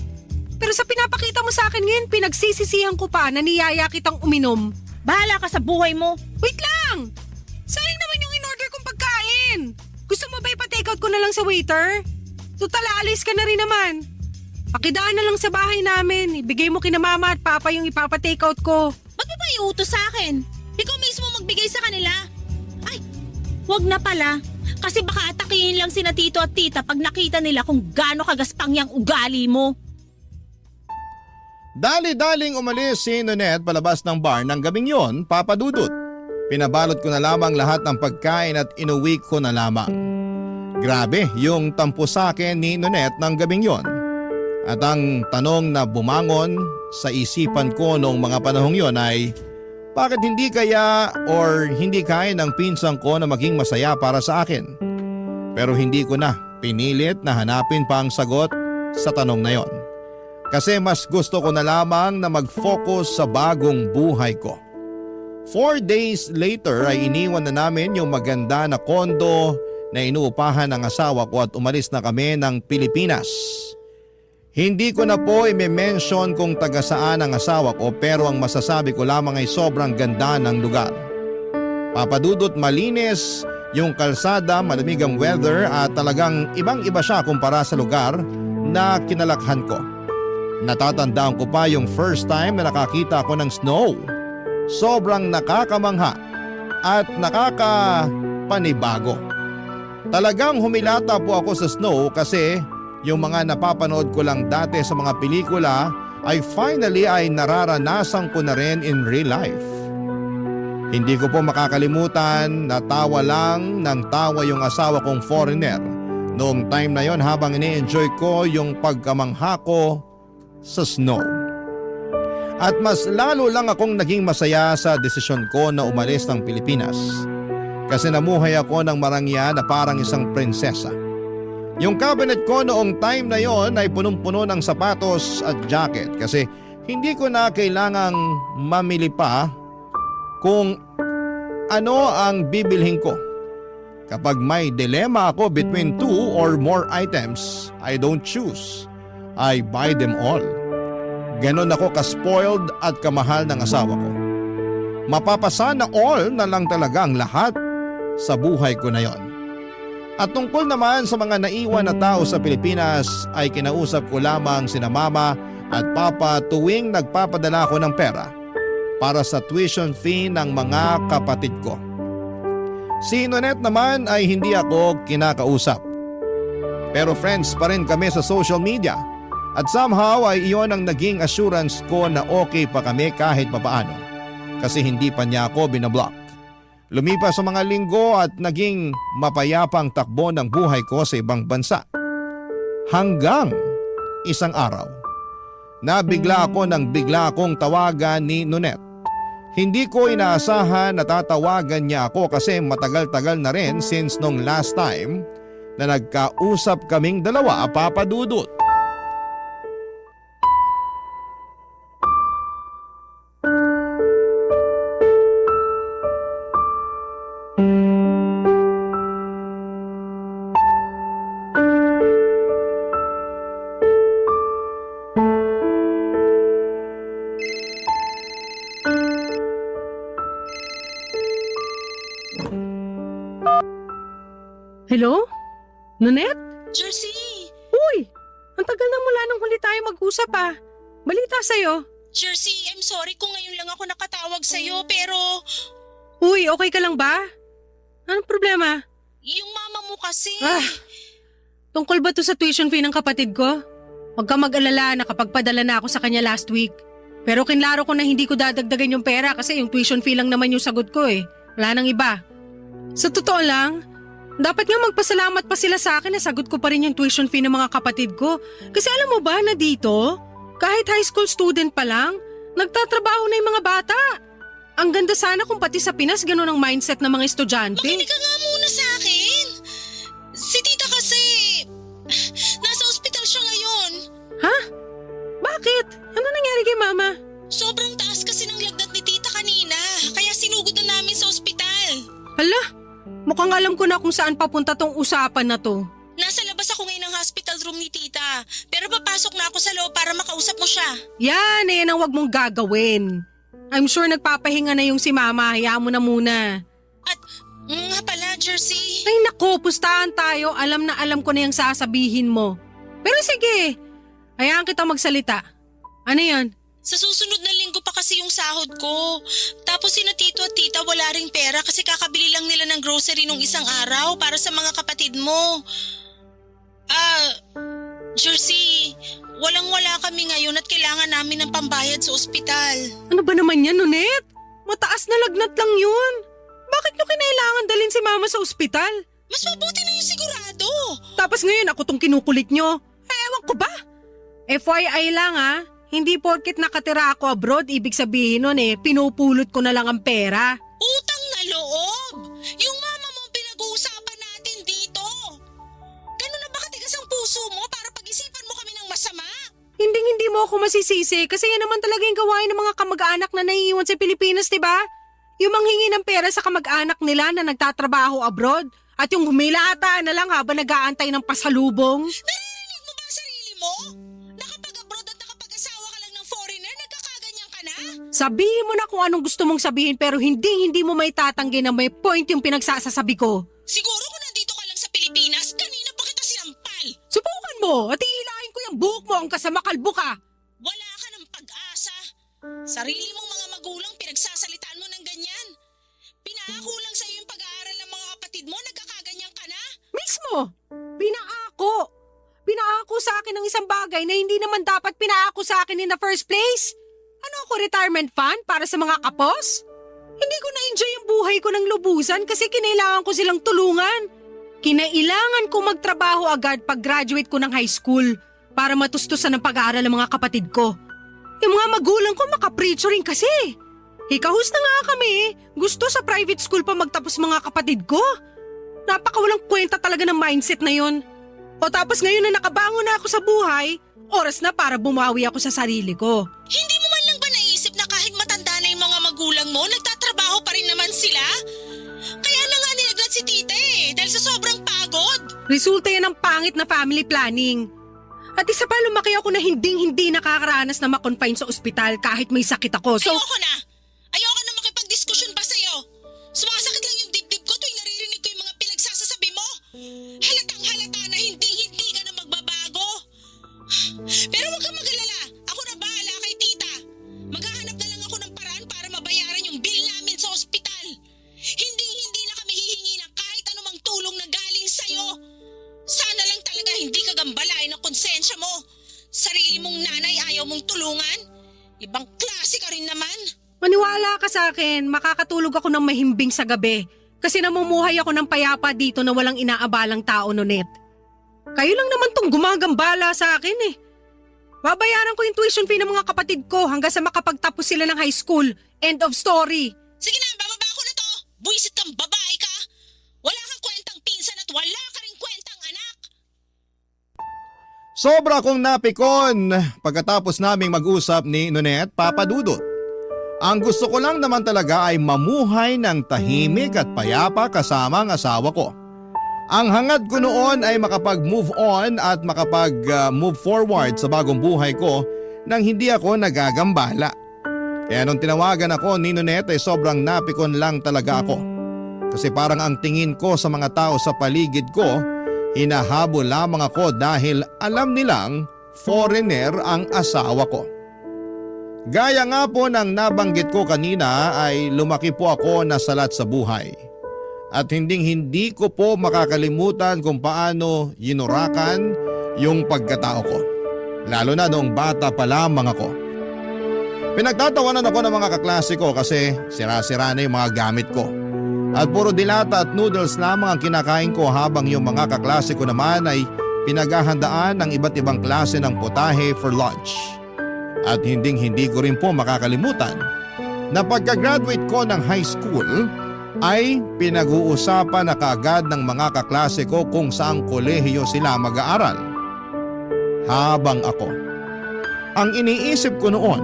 Pero sa pinapakita mo sa akin ngayon, pinagsisisihan ko pa na niyaya kitang uminom. Bahala ka sa buhay mo. Wait lang! Sayang naman yung in-order kong pagkain. Gusto mo ba ipa-take out ko na lang sa waiter? Tutal, alis ka na rin naman. Pakidaan na lang sa bahay namin. Ibigay mo kina mama at papa yung ipapa-take out ko. Ba't mo ba iutos sa akin? Ikaw mismo magbigay sa kanila. Ay, wag na pala. Kasi baka atakihin lang sina tito at tita pag nakita nila kung gaano kagaspang yung ugali mo. Dali-daling umalis si Nonette palabas ng bar ng gabing yon, Papa Dudut. Pinabalot ko na lamang lahat ng pagkain at inuwi ko na lamang. Grabe yung tampo sa akin ni Nonette ng gabing yon. At ang tanong na bumangon sa isipan ko noong mga panahong yon ay, bakit hindi kaya or hindi kaya ng pinsang ko na maging masaya para sa akin? Pero hindi ko na pinilit na hanapin pa ang sagot sa tanong na yon. Kasi mas gusto ko na lamang na mag-focus sa bagong buhay ko. 4 days later ay iniwan na namin yung maganda na kondo na inuupahan ng asawa ko at umalis na kami ng Pilipinas. Hindi ko na po i-mention kung taga saan ang asawa ko pero ang masasabi ko lamang ay sobrang ganda ng lugar. Papadudot malinis yung kalsada, malamig ang weather at talagang ibang-iba siya kumpara sa lugar na kinalakhan ko. Natatandaan ko pa yung first time na nakakita ako ng snow. Sobrang nakakamangha at nakakapanibago. Talagang humilata po ako sa snow kasi yung mga napapanood ko lang dati sa mga pelikula ay finally ay nararanasan ko na rin in real life. Hindi ko po makakalimutan na tawa lang ng tawa yung asawa kong foreigner noong time na yon habang ini-enjoy ko yung pagkamangha ko sa snow. At mas lalo lang akong naging masaya sa desisyon ko na umalis ng Pilipinas kasi namuhay ako ng marangya na parang isang prinsesa. Yung cabinet ko noong time na yon ay punong-puno ng sapatos at jacket kasi hindi ko na kailangang mamili pa kung ano ang bibilhin ko. Kapag may dilema ako between 2 or more items, I don't choose. I buy them all. Ganon ako ka-spoiled at kamahal ng asawa ko. Mapapasana all na lang talaga ang lahat sa buhay ko na yon. At tungkol naman sa mga naiwan na tao sa Pilipinas ay kinausap ko lamang sina mama at papa tuwing nagpapadala ko ng pera para sa tuition fee ng mga kapatid ko. Si Nonette naman ay hindi ako kinakausap. Pero friends pa rin kami sa social media at somehow ay iyon ang naging assurance ko na okay pa kami kahit papaano kasi hindi pa niya ako binablock. Lumipas sa mga linggo at naging mapayapang takbo ng buhay ko sa ibang bansa. Hanggang isang araw, nabigla ako nang bigla akong tawagan ni Nonette. Hindi ko inaasahan na tatawagan niya ako kasi matagal-tagal na rin since nung last time na nagkausap kaming dalawa, Papa Dudut. Hello? Nonette? Jersey! Uy! Ang tagal na mula nung huli tayo mag-usap ah. Balita sa'yo. Jersey, I'm sorry kung ngayon lang ako nakatawag sa'yo pero Uy, okay ka lang ba? Anong problema? yung mama mo kasi… Tungkol ba to sa tuition fee ng kapatid ko? Huwag ka mag-alala, nakapagpadala na ako sa kanya last week. Pero kinlaro ko na hindi ko dadagdagan yung pera kasi yung tuition fee lang naman yung sagot ko eh. Wala nang iba. Sa totoo lang, dapat nga magpasalamat pa sila sa akin na sagot ko pa rin yung tuition fee ng mga kapatid ko. Kasi alam mo ba na dito, kahit high school student pa lang, nagtatrabaho na yung mga bata. Ang ganda sana kung pati sa Pinas ganun ang mindset ng mga estudyante. Makinig ka nga muna sa akin. Si tita kasi… nasa ospital siya ngayon. Ha? Bakit? Ano nangyari kay mama? Sobrang taas kasi ng lagnat ni tita kanina. Kaya sinugod na namin sa ospital. Hala, mukhang alam ko na kung saan papunta tong usapan na to. Nasa labas ako ngayon ng hospital room ni tita. Pero papasok na ako sa loob para makausap mo siya. Yan ang wag mong gagawin. I'm sure nagpapahinga na yung si mama, hayaan mo na muna. At nga pala, Jersey. Ay naku, pustahan tayo. Alam na alam ko na yung sasabihin mo. Pero sige, hayaan kita magsalita. Ano yan? Sa susunod na linggo pa kasi yung sahod ko. Tapos sina tito at tita wala ring pera kasi kakabili lang nila ng grocery nung isang araw para sa mga kapatid mo. Jersey, walang-wala kami ngayon at kailangan namin ng pambayad sa ospital. Ano ba naman yan, Nunet? Mataas na lagnat lang yun. Bakit nyo kinailangan dalhin si mama sa ospital? Mas mabuti na yung sigurado. Tapos ngayon ako tong kinukulit nyo. Ewan ko ba? FYI lang hindi porket nakatira ako abroad, ibig sabihin nun pinupulot ko na lang ang pera. Utang na loob! Yung mama mo pinag-uusapan natin dito. Ganun na ba katigas ang puso mo para pag-isipan mo kami ng masama? Hindi mo ako masisisi kasi yan naman talaga yung gawain ng mga kamag-anak na naiiwan sa Pilipinas, diba? Yung manghingi ng pera sa kamag-anak nila na nagtatrabaho abroad at yung humilata na lang habang nag-aantay ng pasalubong. Naririnig mo ba ang sarili mo? Nakapag-abroad at nakapag-asawa ka lang ng foreigner, nagkakaganyan ka na? Sabihin mo na kung anong gusto mong sabihin pero hindi mo may tatanggi na may point yung pinagsasasabi ko. Siguro kung nandito ka lang sa Pilipinas, kanina pa kita sinampal. Subukan mo at ihilahin ko yung buhok mo hanggang sa makalbo ka. Wala ka ng pag-asa. Sarili mong mga magulang pinagsasalitaan mo ng ganyan. Pinaako lang sa'yo yung pag-aaral ng mga kapatid mo, nagkakaganyan ka na? Mismo! Pinaako! Pinaako sa akin ng isang bagay na hindi naman dapat pinaako sa akin in the first place. Ano ako, retirement fund para sa mga kapos? Hindi ko na-enjoy yung buhay ko ng lubusan kasi kinailangan ko silang tulungan. Kinailangan ko magtrabaho agad pag graduate ko ng high school para matustusan ng pag-aaral ng mga kapatid ko. Yung mga magulang ko makaprecho rin kasi. Hikahus na nga kami. Gusto sa private school pa magtapos mga kapatid ko. Napakawalang kwenta talaga ng mindset na yon. O tapos ngayon na nakabangon na ako sa buhay, oras na para bumawi ako sa sarili ko. Hindi mo man lang ba naisip na kahit matanda na yung mga magulang mo, nagtatrabaho pa rin naman sila? Kaya na nga nilaglat si tita dahil sa sobrang pagod. Resulta yan ng pangit na family planning. At isa pa lumaki ako na hindi nakakaranas na makonfine sa ospital kahit may sakit ako. So, Ayoko na makipag-diskusyon pa sa'yo. Sumasakit lang yung dibdib ko tuwing naririnig ko yung mga pinagsasasabi mo. Halatang-halata na hindi ka na magbabago. Pero huwag kang mag-alala. Ako na bahala kay tita. Maghahanap na lang ako ng paraan para mabayaran yung bill namin sa ospital. Hindi na kami hihingi ng kahit anumang tulong na galing sa'yo. Sana lang talaga hindi ka gambalain ng konsensya mo. Sarili mong nanay ayaw mong tulungan. Ibang klase ka rin naman. maniwala ka sa akin, makakatulog ako ng mahimbing sa gabi kasi namumuhay ako ng payapa dito na walang inaabalang tao, Nunet. Kayo lang naman tong gumagambala sa akin eh. Babayaran ko yung tuition fee ng mga kapatid ko hanggang sa makapagtapos sila ng high school. End of story. Sige na, bababa ko na to. Buisit kang babae ka. Wala kang kwentang pinsan at wala ka rin kwentang anak. Sobra kong napikon pagkatapos naming mag-usap ni Nonet, Papa Dudut. Ang gusto ko lang naman talaga ay mamuhay ng tahimik at payapa kasama ang asawa ko. Ang hangad ko noon ay makapag-move on at makapag-move forward sa bagong buhay ko nang hindi ako nagagambala. Kaya nung tinawagan ako ni Nonet ay sobrang napikon lang talaga ako. Kasi parang ang tingin ko sa mga tao sa paligid ko, hinahabol lamang ako dahil alam nilang foreigner ang asawa ko. Gaya nga po ng nabanggit ko kanina ay lumaki po ako na salat sa buhay. At hindi ko po makakalimutan kung paano yinurakan yung pagkatao ko. Lalo na noong bata pa lamang ako. Pinagtatawanan ako ng mga kaklase ko kasi sira-sira na yung mga gamit ko. At puro dilata at noodles lamang ang kinakain ko habang yung mga kaklase ko naman ay pinaghahandaan ng iba't ibang klase ng putahe for lunch. At hindi ko rin po makakalimutan na pagka-graduate ko ng high school ay pinag-uusapan na kaagad ng mga kaklase ko kung saang kolehiyo sila mag-aaral. Habang ako, ang iniisip ko noon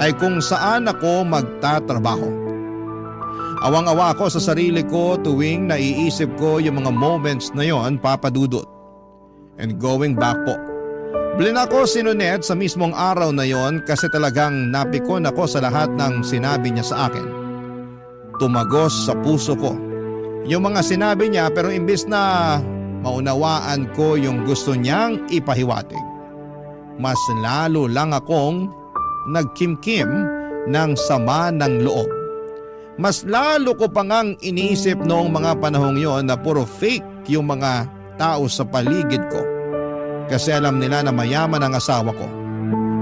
ay kung saan ako magtatrabaho. Awang-awa ako sa sarili ko tuwing naiisip ko yung mga moments na yon, Papa Dudut. And going back po, Blinako si Nonet sa mismong araw na yon kasi talagang napikon ako sa lahat ng sinabi niya sa akin. Tumagos sa puso ko yung mga sinabi niya, pero imbis na maunawaan ko yung gusto niyang ipahiwatig, mas lalo lang akong nagkimkim ng sama ng loob. Mas lalo ko pa ngang iniisip noong mga panahong yon na puro fake yung mga tao sa paligid ko. Kasi alam nila na mayaman ang asawa ko.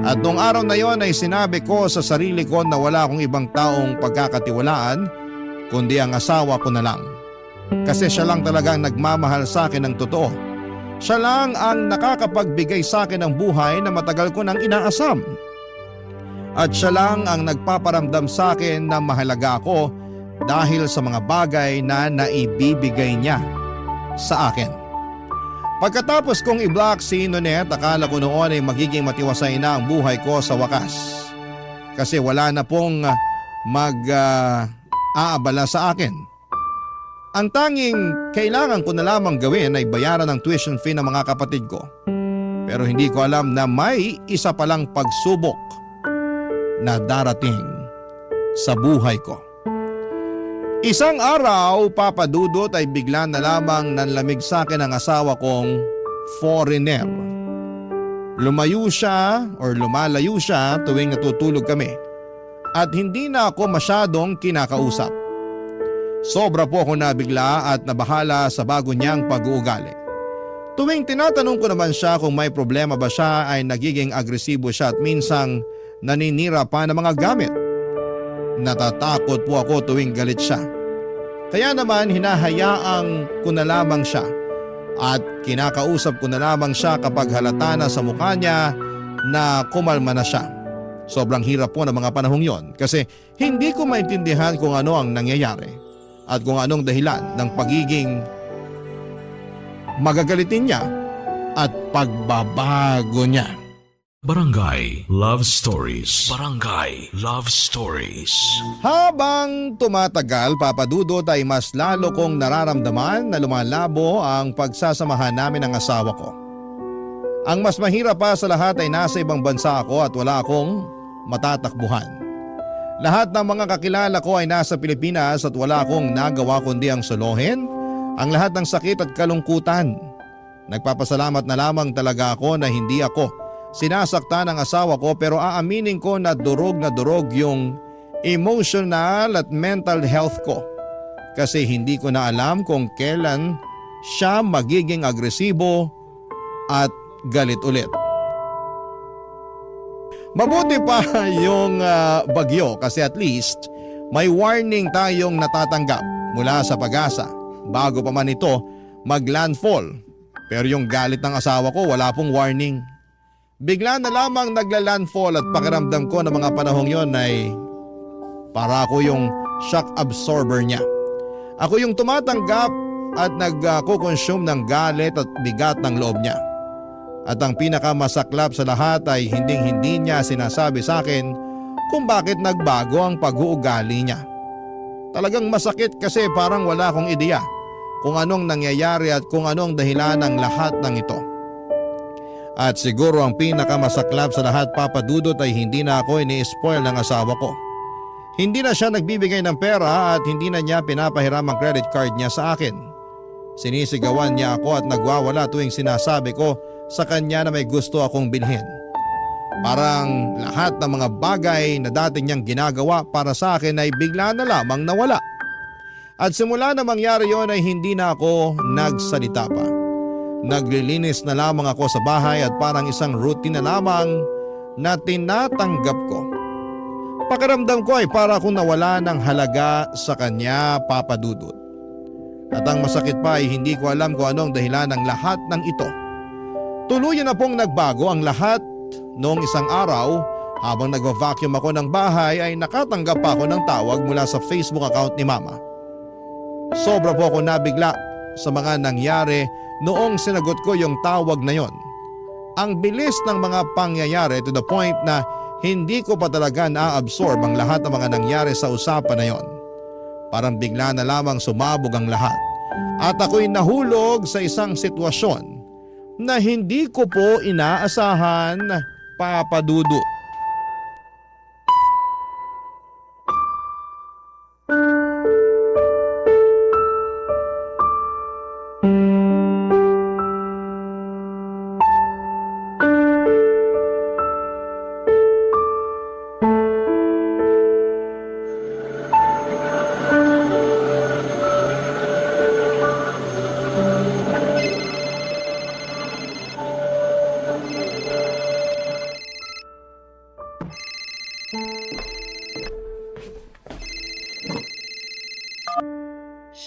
At noong araw na yon ay sinabi ko sa sarili ko na wala akong ibang taong pagkakatiwalaan kundi ang asawa ko na lang. Kasi siya lang talagang nagmamahal sa akin ng totoo. Siya lang ang nakakapagbigay sa akin ng buhay na matagal ko nang inaasam. At siya lang ang nagpaparamdam sa akin na mahalaga ako dahil sa mga bagay na naibibigay niya sa akin. Pagkatapos kong i-block si Nonette, akala ko noon ay magiging matiwasay na ang buhay ko sa wakas. Kasi wala na pong aabala sa akin. Ang tanging kailangan ko na lamang gawin ay bayaran ang tuition fee ng mga kapatid ko. Pero hindi ko alam na may isa palang pagsubok na darating sa buhay ko. Isang araw, Papa Dudut, ay bigla na lamang nanlamig sa akin ang asawa kong foreigner. Lumalayo siya tuwing natutulog kami at hindi na ako masyadong kinakausap. Sobra po ako nabigla at nabahala sa bago niyang pag-uugali. Tuwing tinatanong ko naman siya kung may problema ba siya ay nagiging agresibo siya at minsang naninira pa ng mga gamit. Natatakot po ako tuwing galit siya. Kaya naman hinahayaan ko na lamang siya at kinakausap ko na lamang siya kapag halata na sa mukha niya na kumalma na siya. Sobrang hirap po ng mga panahong yon kasi hindi ko maintindihan kung ano ang nangyayari at kung anong dahilan ng pagiging magagalitin niya at pagbabago niya. Barangay Love Stories. Barangay Love Stories. Habang tumatagal, Papa Dudut, ay mas lalo kong nararamdaman na lumalabo ang pagsasamahan namin ng asawa ko. Ang mas mahirap pa sa lahat ay nasa ibang bansa ako at wala akong matatakbuhan. Lahat ng mga kakilala ko ay nasa Pilipinas at wala akong nagawa kundi ang solohin ang lahat ng sakit at kalungkutan. Nagpapasalamat na lamang talaga ako na hindi ako sinasaktan ng asawa ko, pero aaminin ko na durog yung emotional at mental health ko. Kasi hindi ko na alam kung kailan siya magiging agresibo at galit ulit. Mabuti pa yung bagyo kasi at least may warning tayong natatanggap mula sa Pag-asa bago pa man ito maglandfall. Pero yung galit ng asawa ko wala pong warning. Bigla na lamang nagla-landfall at pakiramdam ko na mga panahong yon ay para ako yung shock absorber niya. Ako yung tumatanggap at nagko-consume ng galit at bigat ng loob niya. At ang pinakamasaklap sa lahat ay hindi niya sinasabi sa akin kung bakit nagbago ang pag-uugali niya. Talagang masakit kasi parang wala akong ideya kung anong nangyayari at kung anong dahilan ng lahat ng ito. At siguro ang pinakamasaklap sa lahat, Papa Dudut, ay hindi na ako ini-spoil ng asawa ko. Hindi na siya nagbibigay ng pera at hindi na niya pinapahiram ang credit card niya sa akin. Sinisigawan niya ako at nagwawala tuwing sinasabi ko sa kanya na may gusto akong bilhin. Parang lahat ng mga bagay na dati niyang ginagawa para sa akin ay bigla na lamang nawala. At simula na mangyari yon ay hindi na ako nagsalita pa. Naglilinis na lamang ako sa bahay at parang isang routine na lamang na tinatanggap ko. Pakiramdam ko ay para akong nawala ng halaga sa kanya, Papa Dudut. At ang masakit pa ay hindi ko alam kung anong dahilan ng lahat ng ito. Tuluyan na pong nagbago ang lahat noong isang araw. Habang nag-vacuum ako ng bahay ay nakatanggap pa ako ng tawag mula sa Facebook account ni Mama. Sobra po ako nabigla sa mga nangyari noong sinagot ko yung tawag na yon. Ang bilis ng mga pangyayari to the point na hindi ko pa talaga na-absorb ang lahat ng mga nangyari sa usapan na yon. Parang bigla na lamang sumabog ang lahat at ako'y nahulog sa isang sitwasyon na hindi ko po inaasahan, Papa Dudut.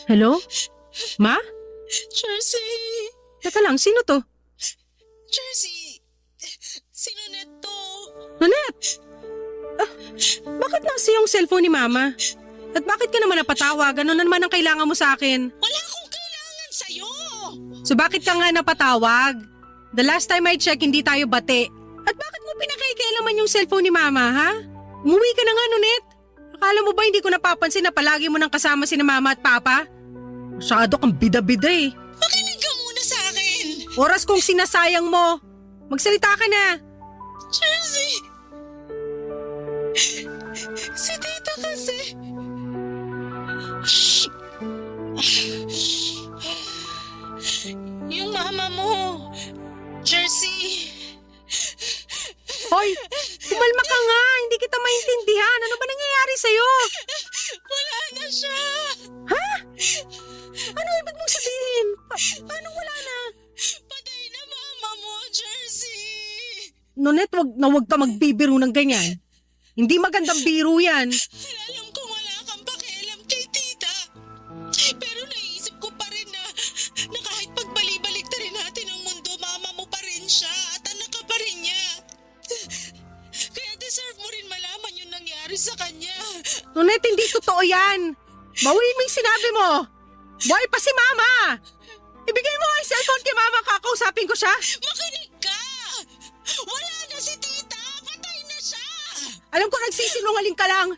Hello? Ma? Jersey! Teka lang, sino to? Jersey! Sino neto? Nonet! Bakit nasa yung cellphone ni Mama? At bakit ka naman napatawag? Ano na naman ang kailangan mo sa akin? Wala akong kailangan sa'yo! So bakit ka nga napatawag? The last time I check, hindi tayo bate. At bakit mo pinakailangan yung cellphone ni Mama, ha? Umuwi ka na nga, Nonet. Akala mo ba hindi ko napapansin na palagi mo nang kasama si Mama at Papa? Masyado kang bida-bida eh. Makinig ka muna sa akin! Oras kong sinasayang mo. Magsalita ka na. Jersey! Si tita kasi... Yung mama mo, Jersey... Hoy, kumalma ka nga. Hindi kita maintindihan. Ano ba nangyayari sa'yo? Wala na siya! Ano ibig mong sabihin? Paano wala na? Patay na mama mo, Jersey! Nonet, wag ka magbibiro ng ganyan. Hindi magandang biro yan. Alam ko wala kang pakialam kay tita. Pero naisip ko pa rin na kahit pagbalik-balik na rin natin ang mundo, mama mo pa rin siya at anak ka pa rin niya. Kaya deserve mo rin malaman yung nangyari sa kanya. Nonet, hindi totoo yan. Bawiin mo yung sinabi mo. Boy pa si Mama. Ibigay mo nga yung cellphone kay Mama, kakausapin ko siya. Makinig ka! Wala na si tita! Patay na siya! Alam ko nagsisinungaling ka lang.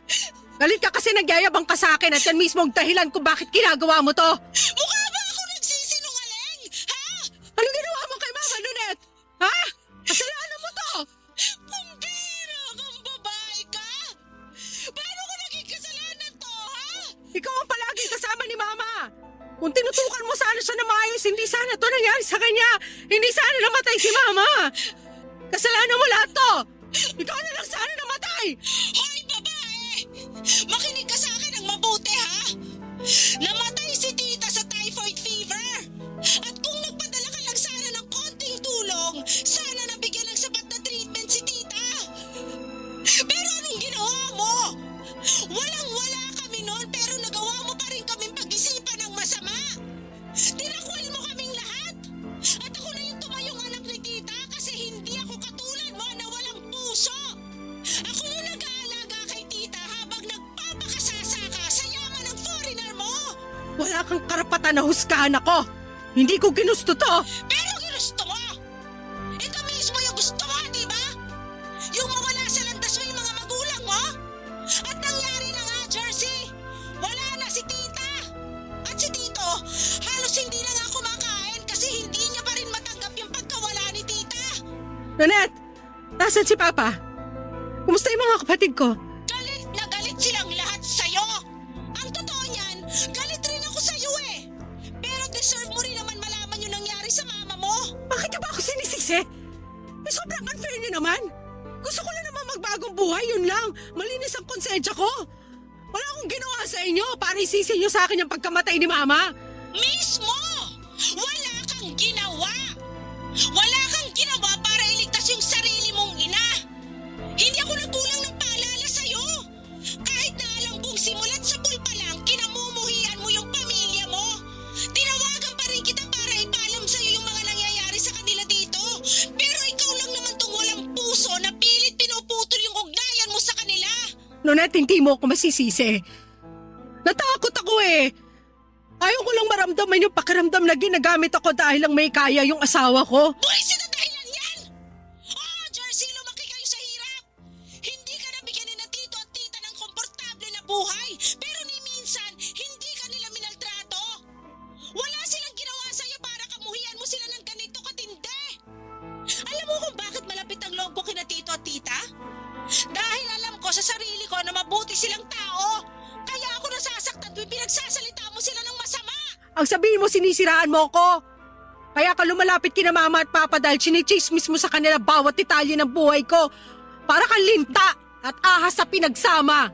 Galit ka kasi nagyayabang ka sa akin at yan mismo ang dahilan kung bakit ginagawa mo to. Mukha ba ako nagsisinungaling? Ha? Anong ginawa mo kay Mama, Nonet? Ha? Kasalanan mo to. Pambira kang babae ka! Paano ko naging kasalanan to, ha? Ikaw ang palagi kasama ni Mama. Kung tinutukan mo sana siya na maayos, hindi sana to nangyari sa kanya. Hindi sana namatay si Mama. Kasalanan mo lahat to. Ikaw na lang sana namatay. Hoy, babae! Makinig ka sa akin ng mabuti, ha? Namatay si tita sa typhoid fever. At kung nagpadala ka lang sana ng konting tulong, sana nabigyan ng sapat na treatment si tita. Pero anong ginawa mo? Walang-wala kami noon pero nagawa mo pa rin kaming pag-isipan ng masama. Tinakwil mo kaming lahat. At ako na yung tumayong anak ni tita kasi hindi ako katulad mo na walang puso. Ako yung nag-aalaga kay tita habang nagpapakasasa ka sa yaman ng foreigner mo. Wala kang karapatan na husgahan ako. Hindi ko ginusto to. Pero ginusto mo. Ito mismo yung gusto mo, di ba? Yung mawala sa landas mo yung mga magulang mo. At nangyari na nga, Jersey. Wala na si tita. At si tito, halos hindi na nga kumakain kasi hindi niya pa rin matanggap yung pagkawala ni tita. Nonet, nasan si Papa? Kumusta yung mga kapatid ko? Galit na galit silang lahat sa'yo. Ang totoo niyan, galit rin ako sa'yo eh. Pero deserve mo rin naman malaman yung nangyari sa mama mo. Bakit niyo ba ako sinisisi? Eh, sobrang unfair niyo naman. Gusto ko lang naman magbagong buhay, yun lang. Malinis ang konsensya ko. Wala akong ginawa sa inyo para isisi niyo sa akin yung pagkamatay ni Mama. Mismo! Wala kang ginawa! Wala kang ginawa para iligtas yung sarili mong ina! Hindi ako nagkulang ng paalala sa'yo! Kahit na alam kong simulat sa pulpa lang, kinamumuhian mo yung pamilya mo! Tinawagan pa rin kita para ipaalam sa'yo yung mga nangyayari sa kanila dito! Pero ikaw lang naman tong walang puso na pilit pinuputol yung ugnayan mo sa kanila! Nonet, hindi mo ako masisisi. Natakot ako eh. Ayaw ko lang maramdaman yung pakiramdam na ginagamit ako dahil lang may kaya yung asawa ko. Buwisit na dahilan yan! Oh, Jersey, lumaki kayo sa hirap! Hindi ka nabigyan ni na tito at tita ng komportable na buhay, pero ni minsan, hindi ka nila minaltrato! Wala silang ginawa sa'yo para kamuhian mo sila ng ganito katindi! Alam mo kung bakit malapit ang loob ko kina tito at tita? Dahil alam ko sa sarili ko na mabuti silang tao! Kaya ako nasasaktan tuwing pinagsasalita mo sila ng masama! Ang sabihin mo, sinisiraan mo ko. Kaya ka lumalapit kina Mama at Papa dahil chinichismis mo sa kanila bawat detalye ng buhay ko. Para kang linta at ahas sa pinagsama.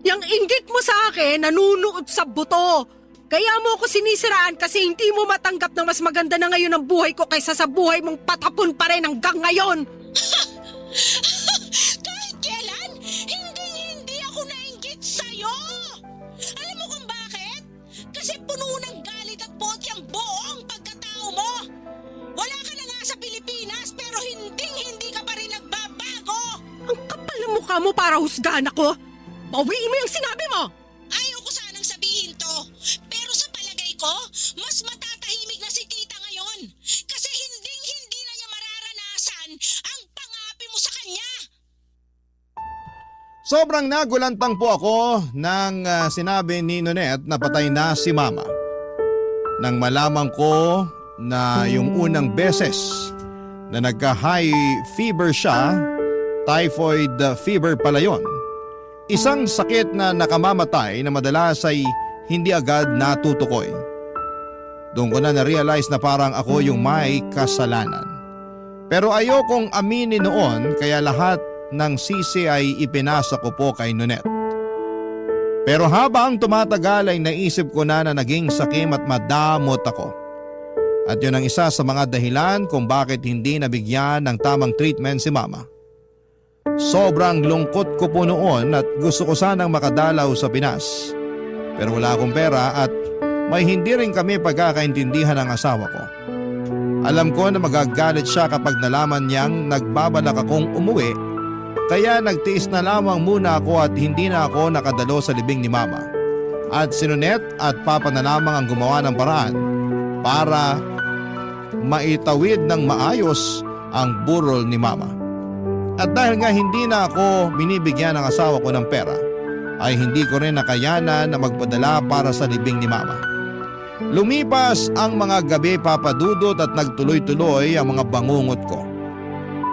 Yang inggit mo sa akin, nanunuod sa buto. Kaya mo ako sinisiraan kasi hindi mo matanggap na mas maganda na ngayon ang buhay ko kaysa sa buhay mong patapon pa rin hanggang ngayon. Kahit kailan, hindi ako nainggit sa'yo. Alam mo kung bakit? Kasi puno na mukha mo para husgahan ako? Bawiin mo yung sinabi mo! Ayaw ko sanang sabihin to, pero sa palagay ko, mas matatahimik na si tita ngayon. Kasi hindi na niya mararanasan ang pangapi mo sa kanya. Sobrang nagulantang po ako nang sinabi ni Nonette na patay na si Mama. Nang malaman ko na yung unang beses na nagka-high fever siya, typhoid fever pala yun. Isang sakit na nakamamatay na madalas ay hindi agad natutukoy. Doon ko na na-realize na parang ako yung may kasalanan. Pero ayokong aminin noon kaya lahat ng sisi ay ipinasa ko po kay Nonette. Pero habang tumatagal ay naisip ko na naging sakim at madamot ako. At yun ang isa sa mga dahilan kung bakit hindi nabigyan ng tamang treatment si Mama. Sobrang lungkot ko po noon at gusto ko sanang makadalaw sa Pinas. Pero wala akong pera at may hindi rin kami pagkakaintindihan ng asawa ko. Alam ko na magagalit siya kapag nalaman niyang nagbabalak akong umuwi. Kaya nagtiis na lamang muna ako at hindi na ako nakadalo sa libing ni Mama. At si Nonette at Papa na lamang ang gumawa ng paraan para maitawid ng maayos ang burol ni Mama. At dahil nga hindi na ako binibigyan ng asawa ko ng pera, ay hindi ko rin nakayanan na magpadala para sa libing ni Mama. Lumipas ang mga gabi papadudot at nagtuloy-tuloy ang mga bangungot ko.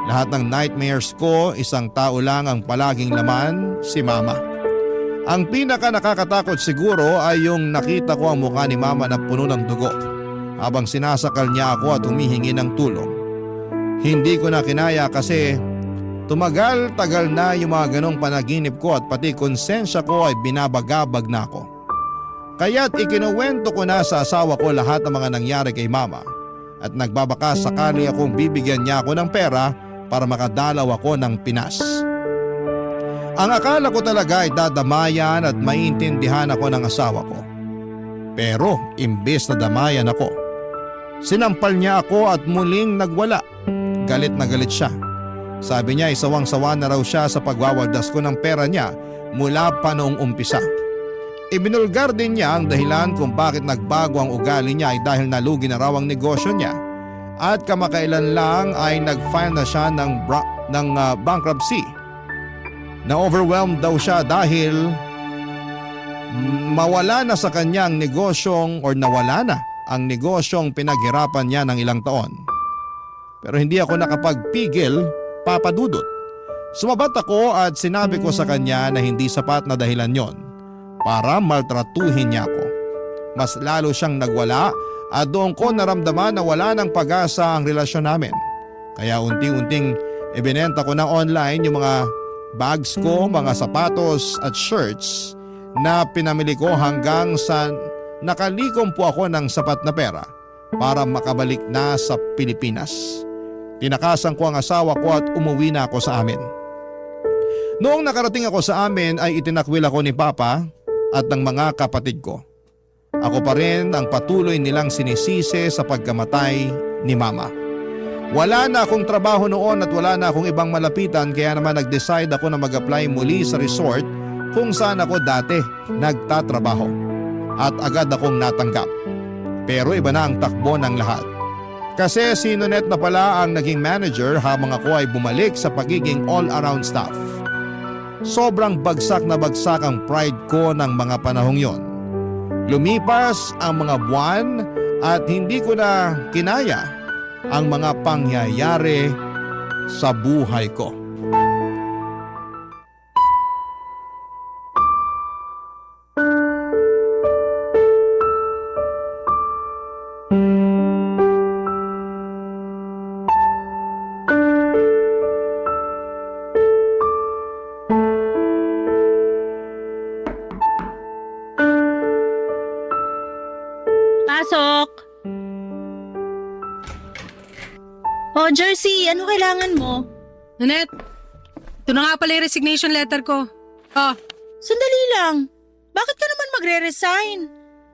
Lahat ng nightmares ko, isang tao lang ang palaging laman, si Mama. Ang pinaka nakakatakot siguro ay yung nakita ko ang mukha ni Mama na puno ng dugo habang sinasakal niya ako at humihingi ng tulong. Hindi ko na kinaya kasi tumagal-tagal na yung mga ganong panaginip ko at pati konsensya ko ay binabagabag na ako. Kaya't ikinuwento ko na sa asawa ko lahat ng mga nangyari kay Mama at nagbabaka sakali akong bibigyan niya ako ng pera para makadalaw ako ng Pinas. Ang akala ko talaga ay dadamayan at maintindihan ako ng asawa ko. Pero imbes na damayan ako, sinampal niya ako at muling nagwala. Galit na galit siya. Sabi niya ay sawang-sawa na raw siya sa pagwawaldas ko ng pera niya mula pa noong umpisa. Ibinulgar din niya ang dahilan kung bakit nagbago ang ugali niya ay dahil nalugi na raw ang negosyo niya at kamakailan lang ay nag-file na siya ng bankruptcy. Na-overwhelmed daw siya dahil mawala na sa kanyang negosyong or nawala na ang negosyong pinaghirapan niya ng ilang taon. Pero hindi ako nakapagpigil, Papa Dudut. Sumabat ako at sinabi ko sa kanya na hindi sapat na dahilan yon para maltratuhin niya ako. Mas lalo siyang nagwala at doon ko naramdaman na wala ng pag-asa ang relasyon namin. Kaya unti-unting ibinenta ko na online yung mga bags ko, mga sapatos at shirts na pinamili ko hanggang sa nakalikom po ako ng sapat na pera para makabalik na sa Pilipinas. Tinakasan ko ang asawa ko at umuwi na ako sa amin. Noong nakarating ako sa amin ay itinakwil ako ni Papa at ng mga kapatid ko. Ako pa rin ang patuloy nilang sinisisi sa pagkamatay ni Mama. Wala na akong trabaho noon at wala na akong ibang malapitan kaya naman nag-decide ako na mag-apply muli sa resort kung saan ako dati nagtatrabaho. At agad akong natanggap. Pero iba na ang takbo ng lahat. Kasi si Nonette na pala ang naging manager habang ako ay bumalik sa pagiging all-around staff. Sobrang bagsak na bagsak ang pride ko ng mga panahong yon. Lumipas ang mga buwan at hindi ko na kinaya ang mga pangyayari sa buhay ko. Pasok! Oh, Jersey, ano kailangan mo? Nonette, ito na nga pala yung resignation letter ko. Oh, Sandali lang. Bakit ka naman magre-resign?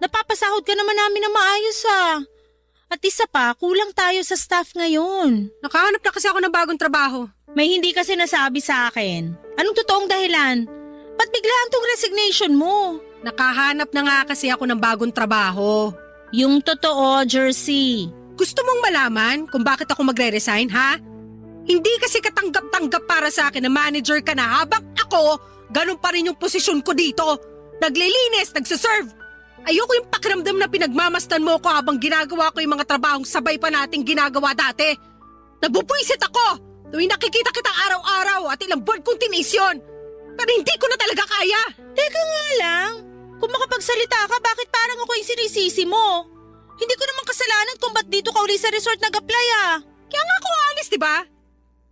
Napapasahod ka naman namin na maayos ah. At isa pa, kulang tayo sa staff ngayon. Nakahanap na kasi ako ng bagong trabaho. May hindi kasi nasabi sa akin. Anong totoong dahilan? Ba't biglaan tong resignation mo? Nakahanap na nga kasi ako ng bagong trabaho. Yung totoo, Jersey. Gusto mong malaman kung bakit ako magre-resign, ha? Hindi kasi katanggap-tanggap para sa akin na manager ka na habang ako, ganun pa rin yung posisyon ko dito. Naglilinis, nagsaserve. Ayoko yung pakiramdam na pinagmamastan mo ko habang ginagawa ko yung mga trabahong sabay pa nating ginagawa dati. Nagpupwisit ako tuwing nakikita kita araw-araw at ilang buwan kong tiniis yun. Pero hindi ko na talaga kaya. Teka nga lang, kung makapagsalita ka, bakit parang ako yung sinisisi mo? Hindi ko naman kasalanan kung ba't dito ka uli sa resort nag-apply Kaya nga ako alis, di ba?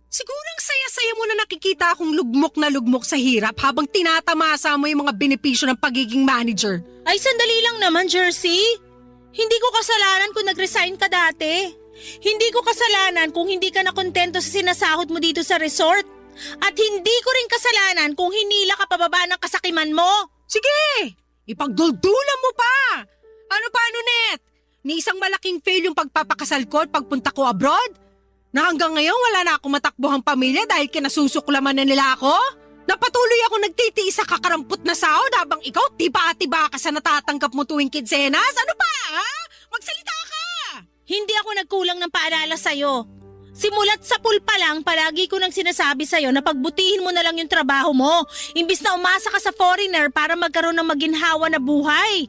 Siguro ang saya-saya mo na nakikita akong lugmok sa hirap habang tinatamasa mo yung mga benepisyo ng pagiging manager. Ay, sandali lang naman, Jersey. Hindi ko kasalanan kung nag-resign ka dati. Hindi ko kasalanan kung hindi ka nakontento sa sinasahod mo dito sa resort. At hindi ko rin kasalanan kung hinila ka pababa ng kasakiman mo. Sige, ipagduldulan mo pa. Ano pa, Net? Ni isang malaking fail yung pagpapakasal ko at pagpunta ko abroad? Na hanggang ngayon wala na akong matakbuhang pamilya dahil kinasusuklaman na nila ako? Napatuloy ako nagtitiis sa kakarampot na sahod habang ikaw tiba-tiba ka sa natatanggap mo tuwing kinsenas? Ano pa, ha? Magsalita ka! Hindi ako nagkulang ng paalala sa'yo. Simulat sa pool pa lang, palagi ko nang sinasabi sa'yo na pagbutihin mo na lang yung trabaho mo, imbis na umasa ka sa foreigner para magkaroon ng maginhawa na buhay.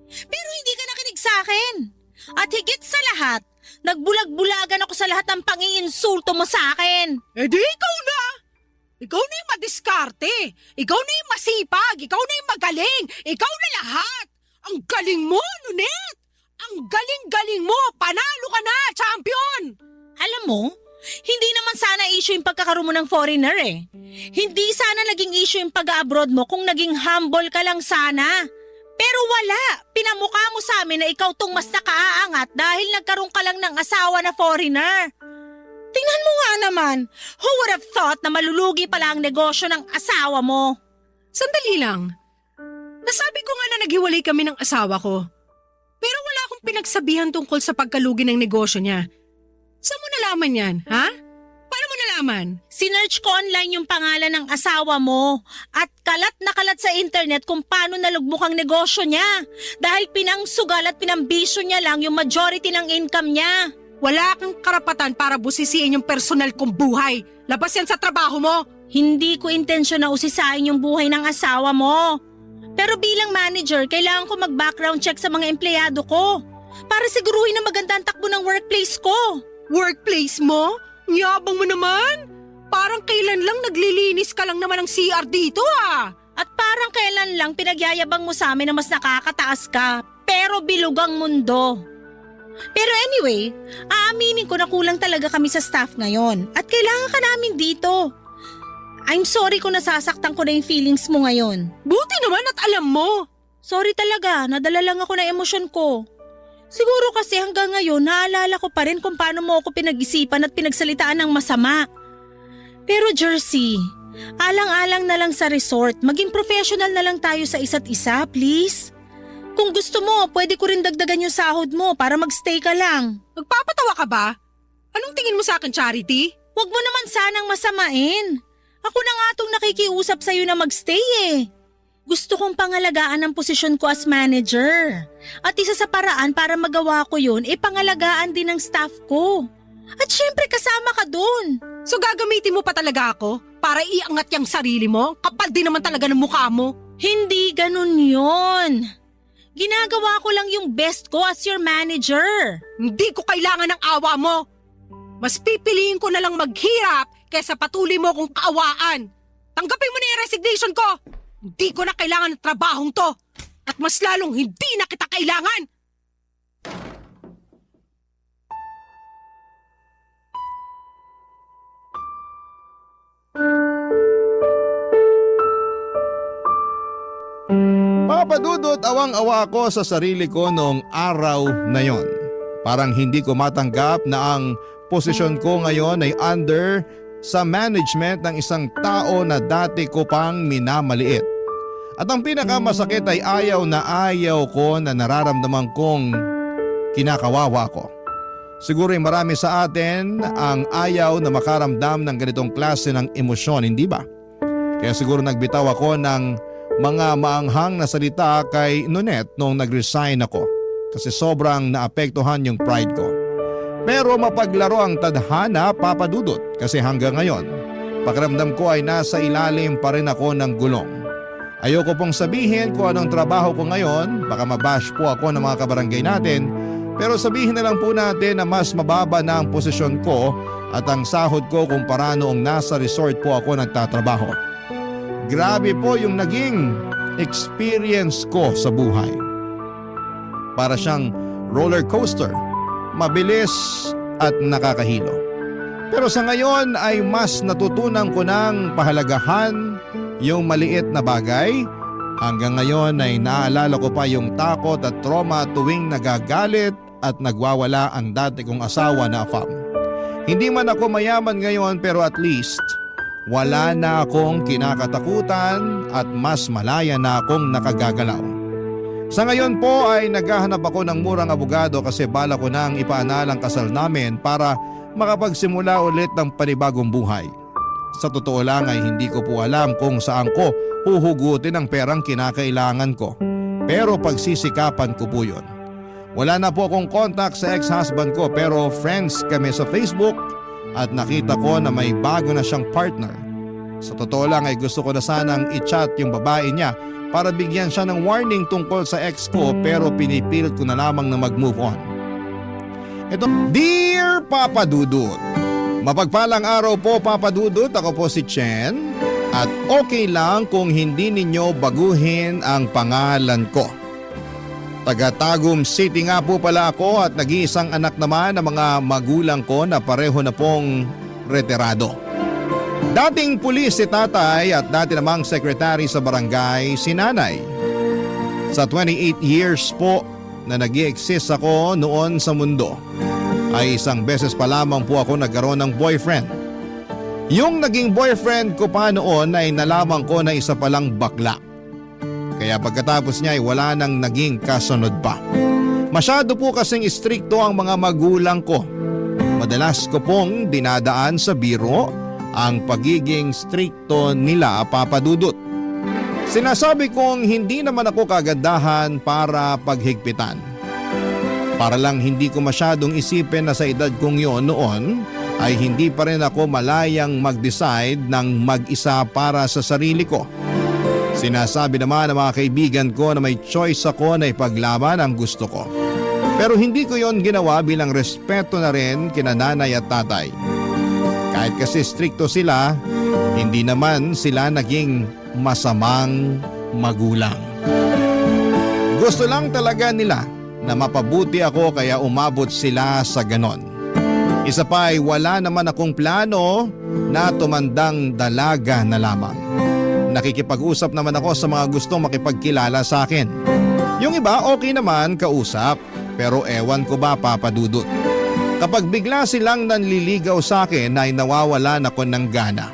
Pero hindi ka nakinig sa akin. At higit sa lahat, nagbulag-bulagan ako sa lahat ng pang-iinsulto mo sa akin. Eh di ikaw na! Ikaw na yung madiskarte. Ikaw na yung masipag. Ikaw na yung magaling. Ikaw na lahat. Ang galing mo, Nunet! Ang galing-galing mo! Panalo ka na, champion! Alam mo, hindi naman sana issue yung pagkakaroon mo ng foreigner eh. Hindi sana naging issue yung pag-abroad mo kung naging humble ka lang sana. Pero wala, pinamukha mo sa amin na ikaw tong mas nakaaangat dahil nagkaroon ka lang ng asawa na foreigner. Tingnan mo nga naman, who would have thought na malulugi pala ang negosyo ng asawa mo? Sandali lang. Nasabi ko nga na naghiwalay kami ng asawa ko. Pero wala akong pinagsabihan tungkol sa pagkalugi ng negosyo niya. Saan mo nalaman yan, ha? Paano mo nalaman? Sinearch ko online yung pangalan ng asawa mo at kalat na kalat sa internet kung paano nalugmok ang negosyo niya dahil pinangsugal at pinambisyo niya lang yung majority ng income niya. Wala kang karapatan para busisiin yung personal kong buhay. Labas yan sa trabaho mo. Hindi ko intensyon na usisain yung buhay ng asawa mo. Pero bilang manager, kailangan ko mag-background check sa mga empleyado ko para siguruhin na maganda ang takbo ng workplace ko. Workplace mo? Yabang mo naman. Parang kailan lang naglilinis ka lang naman ng CR dito At parang kailan lang pinagyayabang mo sa amin na mas nakakataas ka, pero bilog ang mundo. Pero anyway, aaminin ko na kulang talaga kami sa staff ngayon at kailangan ka namin dito. I'm sorry kung nasasaktan ko na yung feelings mo ngayon. Buti naman at alam mo. Sorry talaga, nadala lang ako ng emosyon ko. Siguro kasi hanggang ngayon naalala ko pa rin kung paano mo ako pinag-isipan at pinagsalitaan ng masama. Pero Jersey, alang-alang na lang sa resort, maging professional na lang tayo sa isa't isa, please. Kung gusto mo, pwede ko rin dagdagan yung sahod mo para magstay ka lang. Magpapatawa ka ba? Anong tingin mo sa akin, Charity? Huwag mo naman sanang masamain. Ako na nga itong nakikiusap sa'yo na magstay eh. Gusto kong pangalagaan ang posisyon ko as manager. At isa sa paraan para magawa ko yun, pangalagaan din ng staff ko. At syempre kasama ka dun. So gagamitin mo pa talaga ako para iangat yung sarili mo? Kapal din naman talaga ng mukha mo. Hindi ganun yon. Ginagawa ko lang yung best ko as your manager. Hindi ko kailangan ng awa mo. Mas pipiliin ko na lang maghirap kaysa patuloy mo kong kaawaan. Tanggapin mo na yung resignation ko. Hindi ko na kailangan ng trabahong to. At mas lalong hindi na kita kailangan. Papadudot awang-awa ko sa sarili ko noong araw na yon. Parang hindi ko matanggap na ang posisyon ko ngayon ay under sa management ng isang tao na dati ko pang minamaliit. At ang pinakamasakit ay ayaw na ayaw ko na nararamdaman kong kinakawawa ko. Siguro ay marami sa atin ang ayaw na makaramdam ng ganitong klase ng emosyon, hindi ba? Kaya siguro nagbitaw ako ng mga maanghang na salita kay Nonet noong nag-resign ako kasi sobrang naapektuhan yung pride ko. Pero mapaglaro ang tadhana, Papa Dudut, kasi hanggang ngayon, pakiramdam ko ay nasa ilalim pa rin ako ng gulong. Ayoko pong sabihin kung anong trabaho ko ngayon, baka mabash po ako ng mga kabarangay natin, pero sabihin na lang po natin na mas mababa na ang posisyon ko at ang sahod ko kumpara noong nasa resort po ako nagtatrabaho. Grabe po yung naging experience ko sa buhay. Para siyang roller coaster, mabilis at nakakahilo. Pero sa ngayon ay mas natutunan ko ng pahalagahan yung maliit na bagay. Hanggang ngayon ay naalala ko pa yung takot at trauma tuwing nagagalit at nagwawala ang dati kong asawa na Afam. Hindi man ako mayaman ngayon pero at least wala na akong kinakatakutan at mas malaya na akong nakagagalaw. Sa ngayon po ay naghahanap ako ng murang abogado kasi bala ko nang ipaanal ang kasal namin para makapagsimula ulit ng panibagong buhay. Sa totoo lang ay hindi ko po alam kung saan ko huhugutin ang perang kinakailangan ko. Pero pagsisikapan ko po yun. Wala na po akong contact sa ex-husband ko pero friends kami sa Facebook at nakita ko na may bago na siyang partner. Sa totoo lang ay gusto ko na sanang i-chat yung babae niya para bigyan siya ng warning tungkol sa ex ko pero pinipilit ko na lamang na mag-move on. Ito, Dear Papa Dudut, mapagpalang araw po Papa Dudut, ako po si Chen at okay lang kung hindi ninyo baguhin ang pangalan ko. Taga Tagum City nga po pala ako at nag-iisang anak naman ng mga magulang ko na pareho na pong retirado. Dating pulis si tatay at dati namang sekretary sa barangay si nanay. Sa 28 years po na nag-i-exist ako noon sa mundo, ay isang beses pa lamang po ako nagkaroon ng boyfriend. Yung naging boyfriend ko pa noon ay nalaman ko na isa palang bakla. Kaya pagkatapos niya ay wala nang naging kasunod pa. Masyado po kasing istrikto ang mga magulang ko. Madalas ko pong dinadaan sa biro ang pagiging strikto nila, Papa Dudut. Sinasabi kong hindi naman ako kagandahan para paghigpitan. Para lang hindi ko masyadong isipin na sa edad kong yon noon ay hindi pa rin ako malayang mag-decide ng mag-isa para sa sarili ko. Sinasabi naman ng mga kaibigan ko na may choice ako na ipaglaban ang gusto ko. Pero hindi ko yon ginawa bilang respeto na rin kina nanay at tatay. Kahit kasi strikto sila, hindi naman sila naging masamang magulang. Gusto lang talaga nila na mapabuti ako kaya umabot sila sa ganon. Isa pa ay wala naman akong plano na tumandang dalaga na lamang. Nakikipag-usap naman ako sa mga gustong makipagkilala sa akin. Yung iba okay naman kausap, pero ewan ko ba Papa Dudut. Kapag bigla silang nanliligaw sa akin ay nawawalan ako ng gana.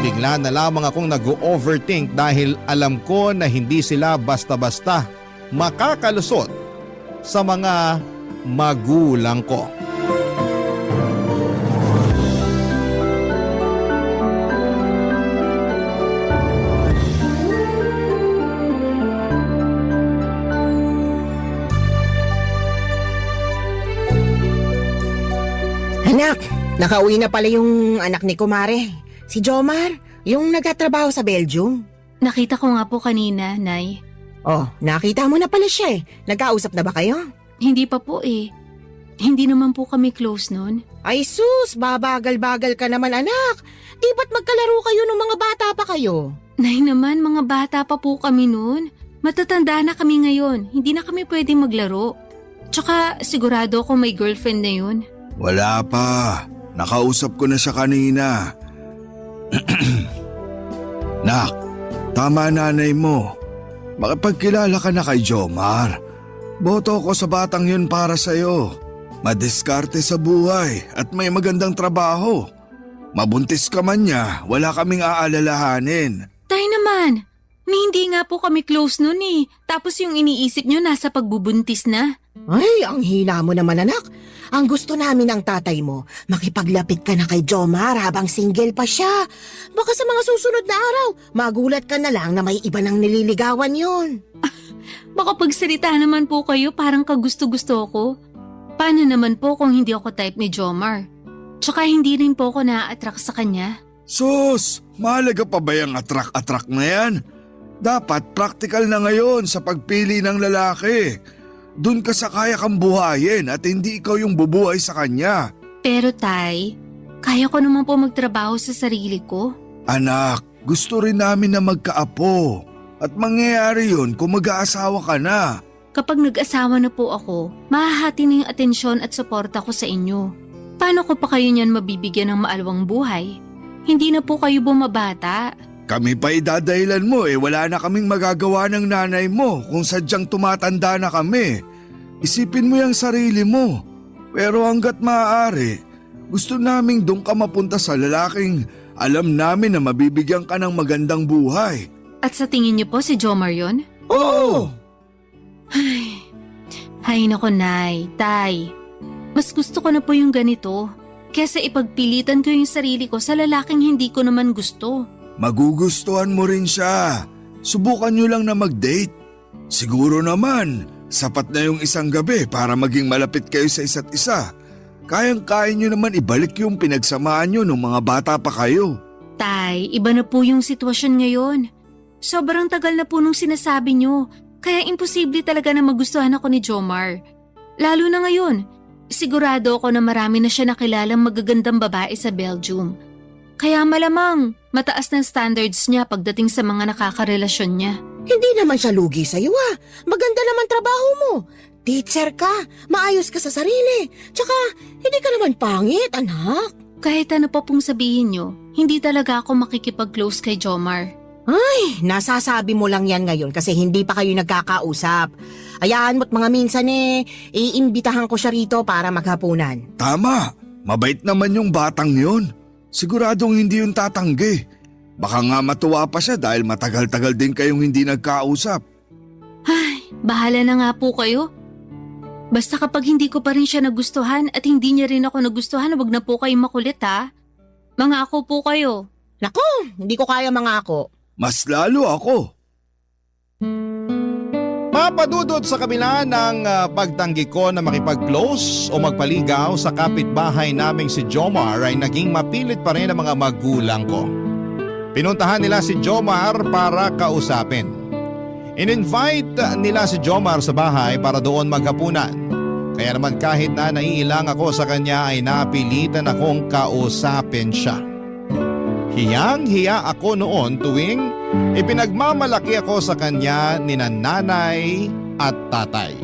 Bigla na lamang akong nag-overthink dahil alam ko na hindi sila basta-basta makakalusot sa mga magulang ko. Anak, nakauwi na pala yung anak ni Kumare. Si Jomar, yung nagtatrabaho sa Belgium. Nakita ko nga po kanina, Nay. Oh, nakita mo na pala siya eh. Nagkausap na ba kayo? Hindi pa po eh. Hindi naman po kami close noon. Ay sus, babagal-bagal ka naman anak. Di ba't magkalaro kayo nung mga bata pa kayo? Nay naman, mga bata pa po kami noon. Matatanda na kami ngayon. Hindi na kami pwedeng maglaro. Tsaka sigurado ko may girlfriend na yun. Wala pa. Nakausap ko na siya kanina. Nak, tama nanay mo. Makipagkilala ka na kay Jomar. Boto ko sa batang yun para sa'yo. Madiskarte sa buhay at may magandang trabaho. Mabuntis ka man niya, wala kaming aalalahanin. Tay naman, Ni hindi nga po kami close nun eh. Tapos yung iniisip nyo nasa pagbubuntis na. Ay, ang hina mo naman anak. Ang gusto namin ng tatay mo, makipaglapit ka na kay Jomar habang single pa siya. Baka sa mga susunod na araw, magulat ka na lang na may iba nang nililigawan yun. Baka pagsalita naman po kayo parang kagusto-gusto ko. Paano naman po kung hindi ako type ni Jomar? Tsaka hindi rin po ako na-attract sa kanya. Sus, mahalaga pa ba yung atrak-atrak na yan? Dapat practical na ngayon sa pagpili ng lalaki. Doon ka sa kaya kang buhayin at hindi ikaw yung bubuhay sa kanya. Pero tay, kaya ko naman po magtrabaho sa sarili ko. Anak, gusto rin namin na magkaapo. At mangyayari yun kung mag-aasawa ka na. Kapag nag-asawa na po ako, mahahati na yung atensyon at suporta ko sa inyo. Paano ko pa kayo niyan mabibigyan ng maalwang buhay? Hindi na po kayo bumabata. Kami pa idadahilan mo wala na kaming magagawa ng nanay mo kung sadyang tumatanda na kami. Isipin mo yung sarili mo. Pero hanggat maaari, gusto naming doon ka mapunta sa lalaking alam namin na mabibigyan ka ng magandang buhay. At sa tingin niyo po si Jomar yun? Oo! Hay nako nay, tay. Mas gusto ko na po yung ganito. Kesa ipagpilitan ko yung sarili ko sa lalaking hindi ko naman gusto. Magugustuhan mo rin siya. Subukan nyo lang na mag-date. Siguro naman, sapat na yung isang gabi para maging malapit kayo sa isa't isa. Kayang-kaya nyo naman ibalik yung pinagsamahan nyo nung mga bata pa kayo. Tay, iba na po yung sitwasyon ngayon. Sobrang tagal na po nung sinasabi nyo, kaya imposible talaga na magustuhan ako ni Jomar. Lalo na ngayon, sigurado ako na marami na siya nakilalang magagandang babae sa Belgium. Kaya malamang, mataas ng standards niya pagdating sa mga nakakarelasyon niya. Hindi naman siya lugi sa'yo Maganda naman trabaho mo. Teacher ka, maayos ka sa sarili. Tsaka, hindi ka naman pangit, anak. Kahit ano pa pong sabihin nyo, hindi talaga ako makikipag-close kay Jomar. Ay, nasasabi mo lang yan ngayon kasi hindi pa kayo nagkakausap. Ayaan mo't mga minsan iimbitahan ko siya rito para maghapunan. Tama, mabait naman yung batang yun. Siguradong hindi yung tatanggi. Baka nga matuwa pa siya dahil matagal-tagal din kayong hindi nagkausap. Ay, bahala na nga po kayo. Basta kapag hindi ko pa rin siya nagustuhan at hindi niya rin ako nagustuhan, wag na po kayo makulit ha. Mangako po kayo. Naku, hindi ko kaya mangako. Mas lalo ako. Papadudot sa kabila ng pagtanggi ko na makipag-close o magpaligaw sa kapitbahay naming si Jomar ay naging mapilit pa rin ang mga magulang ko. Pinuntahan nila si Jomar para kausapin. In-invite nila si Jomar sa bahay para doon maghapunan. Kaya naman kahit na naiilang ako sa kanya ay napilitan akong kausapin siya. Hiyang-hiya ako noon tuwing ipinagmamalaki ako sa kanya ni nanay at tatay.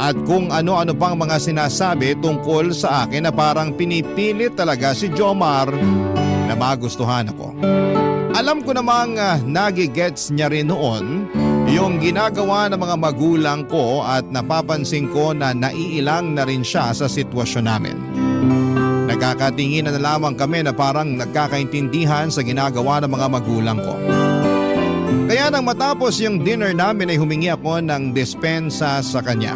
At kung ano-ano pang mga sinasabi tungkol sa akin na parang pinipilit talaga si Jomar na magustuhan ako. Alam ko namang nagigets niya rin noon yung ginagawa ng mga magulang ko at napapansin ko na naiilang na rin siya sa sitwasyon namin. Nagkakatingin na lamang kami na parang nagkakaintindihan sa ginagawa ng mga magulang ko. Kaya nang matapos yung dinner namin ay humingi ako ng dispensa sa kanya.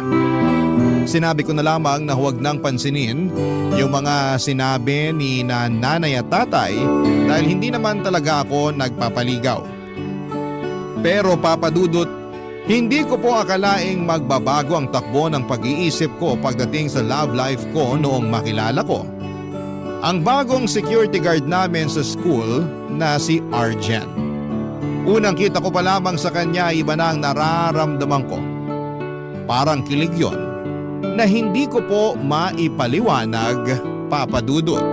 Sinabi ko na lamang na huwag nang pansinin yung mga sinabi ni nanay at tatay dahil hindi naman talaga ako nagpapaligaw. Pero papadudot, hindi ko po akalaing magbabago ang takbo ng pag-iisip ko pagdating sa love life ko noong makilala ko ang bagong security guard namin sa school na si Arjen. Unang kita ko pa lamang sa kanya iba na ang nararamdaman ko. Parang kilig yon na hindi ko po maipaliwanag, papadudot.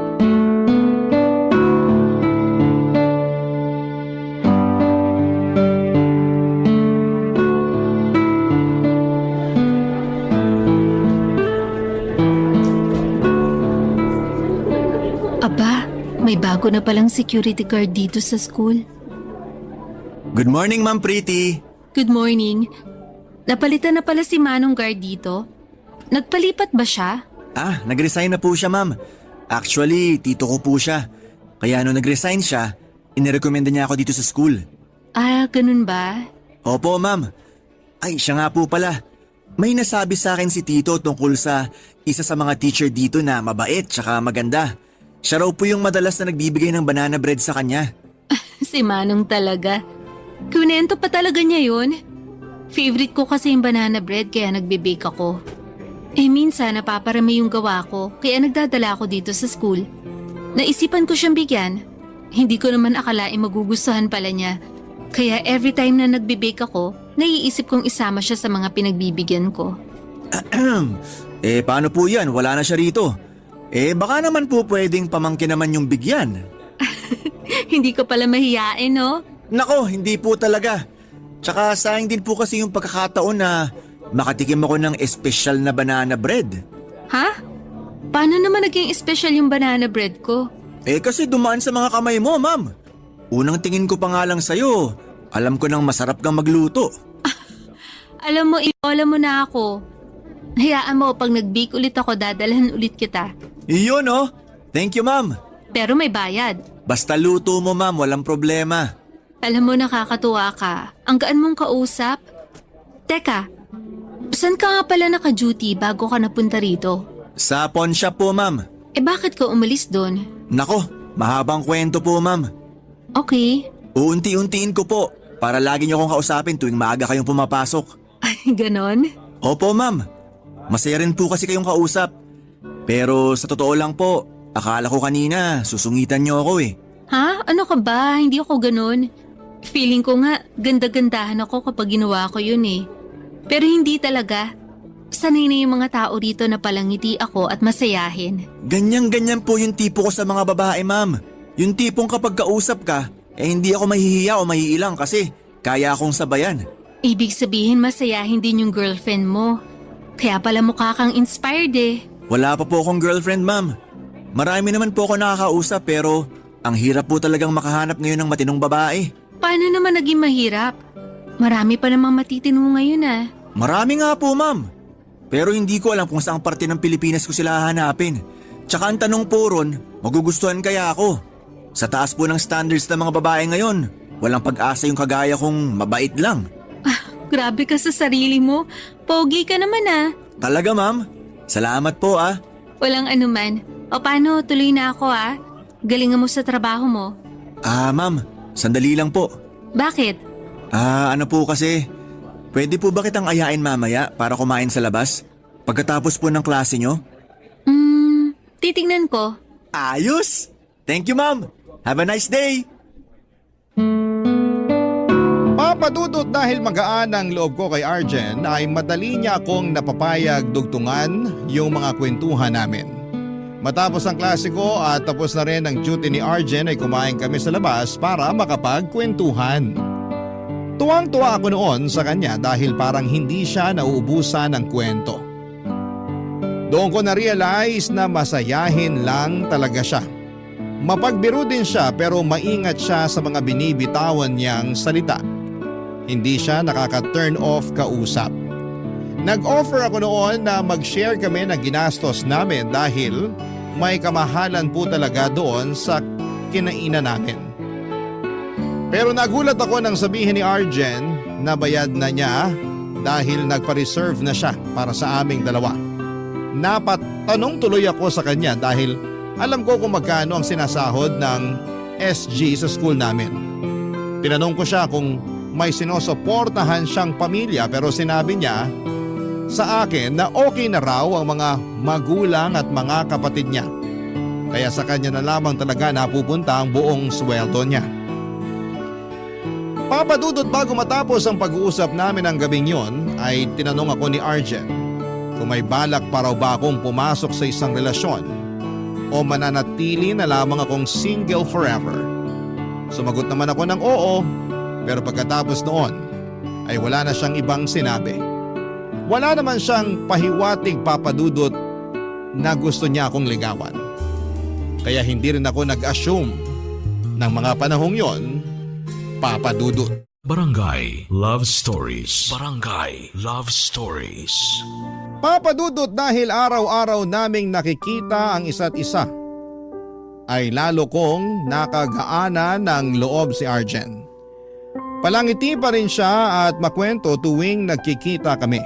Aba, may bago na palang security guard dito sa school. Good morning, Ma'am Pretty. Good morning. Napalitan na pala si Manong guard dito. Nagpalipat ba siya? Nag-resign na po siya, Ma'am. Actually, tito ko po siya. Kaya nung nag-resign siya, inirekomenda niya ako dito sa school. Ah, ganun ba? Opo, ma'am. Ay, siya nga po pala. May nasabi sa akin si Tito tungkol sa isa sa mga teacher dito na mabait tsaka maganda. Siya raw po yung madalas na nagbibigay ng banana bread sa kanya. Si Manong talaga. Kunento pa talaga niya yun. Favorite ko kasi yung banana bread kaya nagbe-bake ako. Minsan napaparami yung gawa ko kaya nagdadala ako dito sa school. Naisipan ko siyang bigyan. Hindi ko naman akalain magugustuhan pala niya. Kaya every time na nagbe-bake ako, naiisip kong isama siya sa mga pinagbibigyan ko. Paano po yan? Wala na siya rito. Baka naman po pwedeng pamangkin naman yung bigyan. Hindi ko pala mahiyain, no? Nako, hindi po talaga. Tsaka sayang din po kasi yung pagkakataon na makatikim ako ng espesyal na banana bread. Ha? Paano naman naging special yung banana bread ko? Kasi dumaan sa mga kamay mo, ma'am. Unang tingin ko pa nga lang sa'yo, alam ko nang masarap kang magluto. Alam mo, ibola mo na ako. Hayaan mo, pag nag-bake ulit ako, dadalhan ulit kita. Iyon oh. Thank you, ma'am. Pero may bayad. Basta luto mo, ma'am, walang problema. Alam mo, nakakatuwa ka. Ang gaan mong kausap. Teka, saan ka nga pala naka-duty bago ka napunta rito? Sa pawn shop po, ma'am. Bakit ka umalis doon? Nako, mahabang kwento po, ma'am. Okay. Uunti-untiin ko po para lagi niyo akong kausapin tuwing maaga kayong pumapasok. Ay, ganon? Opo, ma'am. Masaya rin po kasi kayong kausap. Pero sa totoo lang po, akala ko kanina susungitan niyo ako eh. Ha? Ano ka ba? Hindi ako ganon. Feeling ko nga, ganda-gandahan ako kapag ginawa ko yun eh. Pero hindi talaga. Sanay na yung mga tao rito na palangiti ako at masayahin. Ganyan-ganyan po yung tipo ko sa mga babae, ma'am. Yung tipong kapag kausap ka, hindi ako mahihiya o mahiilang kasi kaya akong sabayan. Ibig sabihin masayahin din yung girlfriend mo. Kaya pala mukha kang inspired eh. Wala pa po akong girlfriend, ma'am. Marami naman po ako nakakausap pero ang hirap po talagang makahanap ngayon ng matinong babae. Paano naman naging mahirap? Marami pa namang matitino ngayon ah. Marami nga po, ma'am. Pero hindi ko alam kung saang parte ng Pilipinas ko sila hahanapin. Tsaka ang tanong po ron, magugustuhan kaya ako? Sa taas po ng standards ng mga babae ngayon, walang pag-asa yung kagaya kong mabait lang. Grabe ka sa sarili mo. Pogi ka naman ah. Talaga, ma'am? Salamat po ah. Walang anuman. O paano, tuloy na ako ah. Galingan mo sa trabaho mo. Ma'am, sandali lang po. Bakit? Ano po kasi, pwede po ba kitang ayain mamaya para kumain sa labas? Pagkatapos po ng klase nyo? Titingnan ko. Ayos! Thank you, ma'am! Have a nice day! Papadudot dahil magaan ang loob ko kay Arjen ay madali niya akong napapayag dugtungan yung mga kwentuhan namin. Matapos ang klase ko at tapos na rin ang duty ni Arjen ay kumain kami sa labas para makapagkwentuhan. Tuwang-tuwa ako noon sa kanya dahil parang hindi siya nauubusan ng kwento. Doon ko na-realize na masayahin lang talaga siya. Mapagbiro din siya pero maingat siya sa mga binibitawan niyang salita. Hindi siya nakaka-turn off kausap. Nag-offer ako noon na mag-share kami ng ginastos namin dahil may kamahalan po talaga doon sa kinainan namin. Pero nagulat ako nang sabihin ni Arjen na bayad na niya dahil nagpa-reserve na siya para sa aming dalawa. Napatanong tuloy ako sa kanya dahil alam ko kung magkano ang sinasahod ng SG sa school namin. Tinanong ko siya kung may sinusuportahan siyang pamilya pero sinabi niya sa akin na okay na raw ang mga magulang at mga kapatid niya. Kaya sa kanya na lamang talaga napupunta ang buong sweldo niya. Papadudot bago matapos ang pag-uusap namin ang gabing yon ay tinanong ako ni Arjen kung may balak pa raw ba akong pumasok sa isang relasyon o mananatili na lamang akong single forever. Sumagot naman ako ng oo, pero pagkatapos noon ay wala na siyang ibang sinabi. Wala naman siyang pahiwatig papadudot na gusto niya akong ligawan. Kaya hindi rin ako nag-assume ng mga panahong yon, papadudot. Barangay Love Stories. Barangay Love Stories. Papadudot dahil araw-araw naming nakikita ang isa't isa, ay lalo kong nakagaana ng loob si Arjen. Palangiti pa rin siya at makwento tuwing nagkikita kami.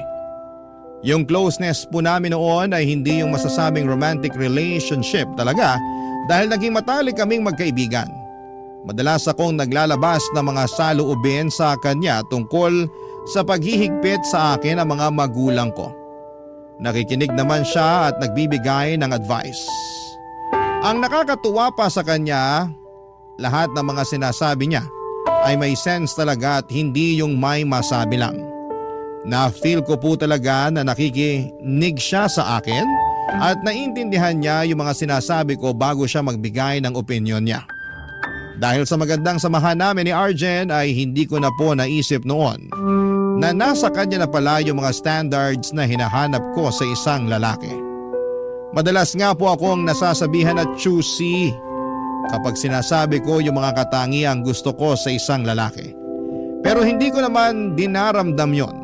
Yung closeness po namin noon ay hindi yung masasabing romantic relationship talaga dahil naging matalik kaming magkaibigan. Madalas akong naglalabas ng mga saloobin sa kanya tungkol sa paghihigpit sa akin ng mga magulang ko. Nakikinig naman siya at nagbibigay ng advice. Ang nakakatuwa pa sa kanya, lahat ng mga sinasabi niya ay may sense talaga at hindi yung may masabi lang. Na-feel ko po talaga na nakikinig siya sa akin at naintindihan niya yung mga sinasabi ko bago siya magbigay ng opinyon niya. Dahil sa magandang samahan namin ni Arjen ay hindi ko na po naisip noon na nasa kanya na pala yung mga standards na hinahanap ko sa isang lalaki. Madalas nga po akong nasasabihan at choosy kapag sinasabi ko yung mga katangiang gusto ko sa isang lalaki. Pero hindi ko naman dinaramdam yon.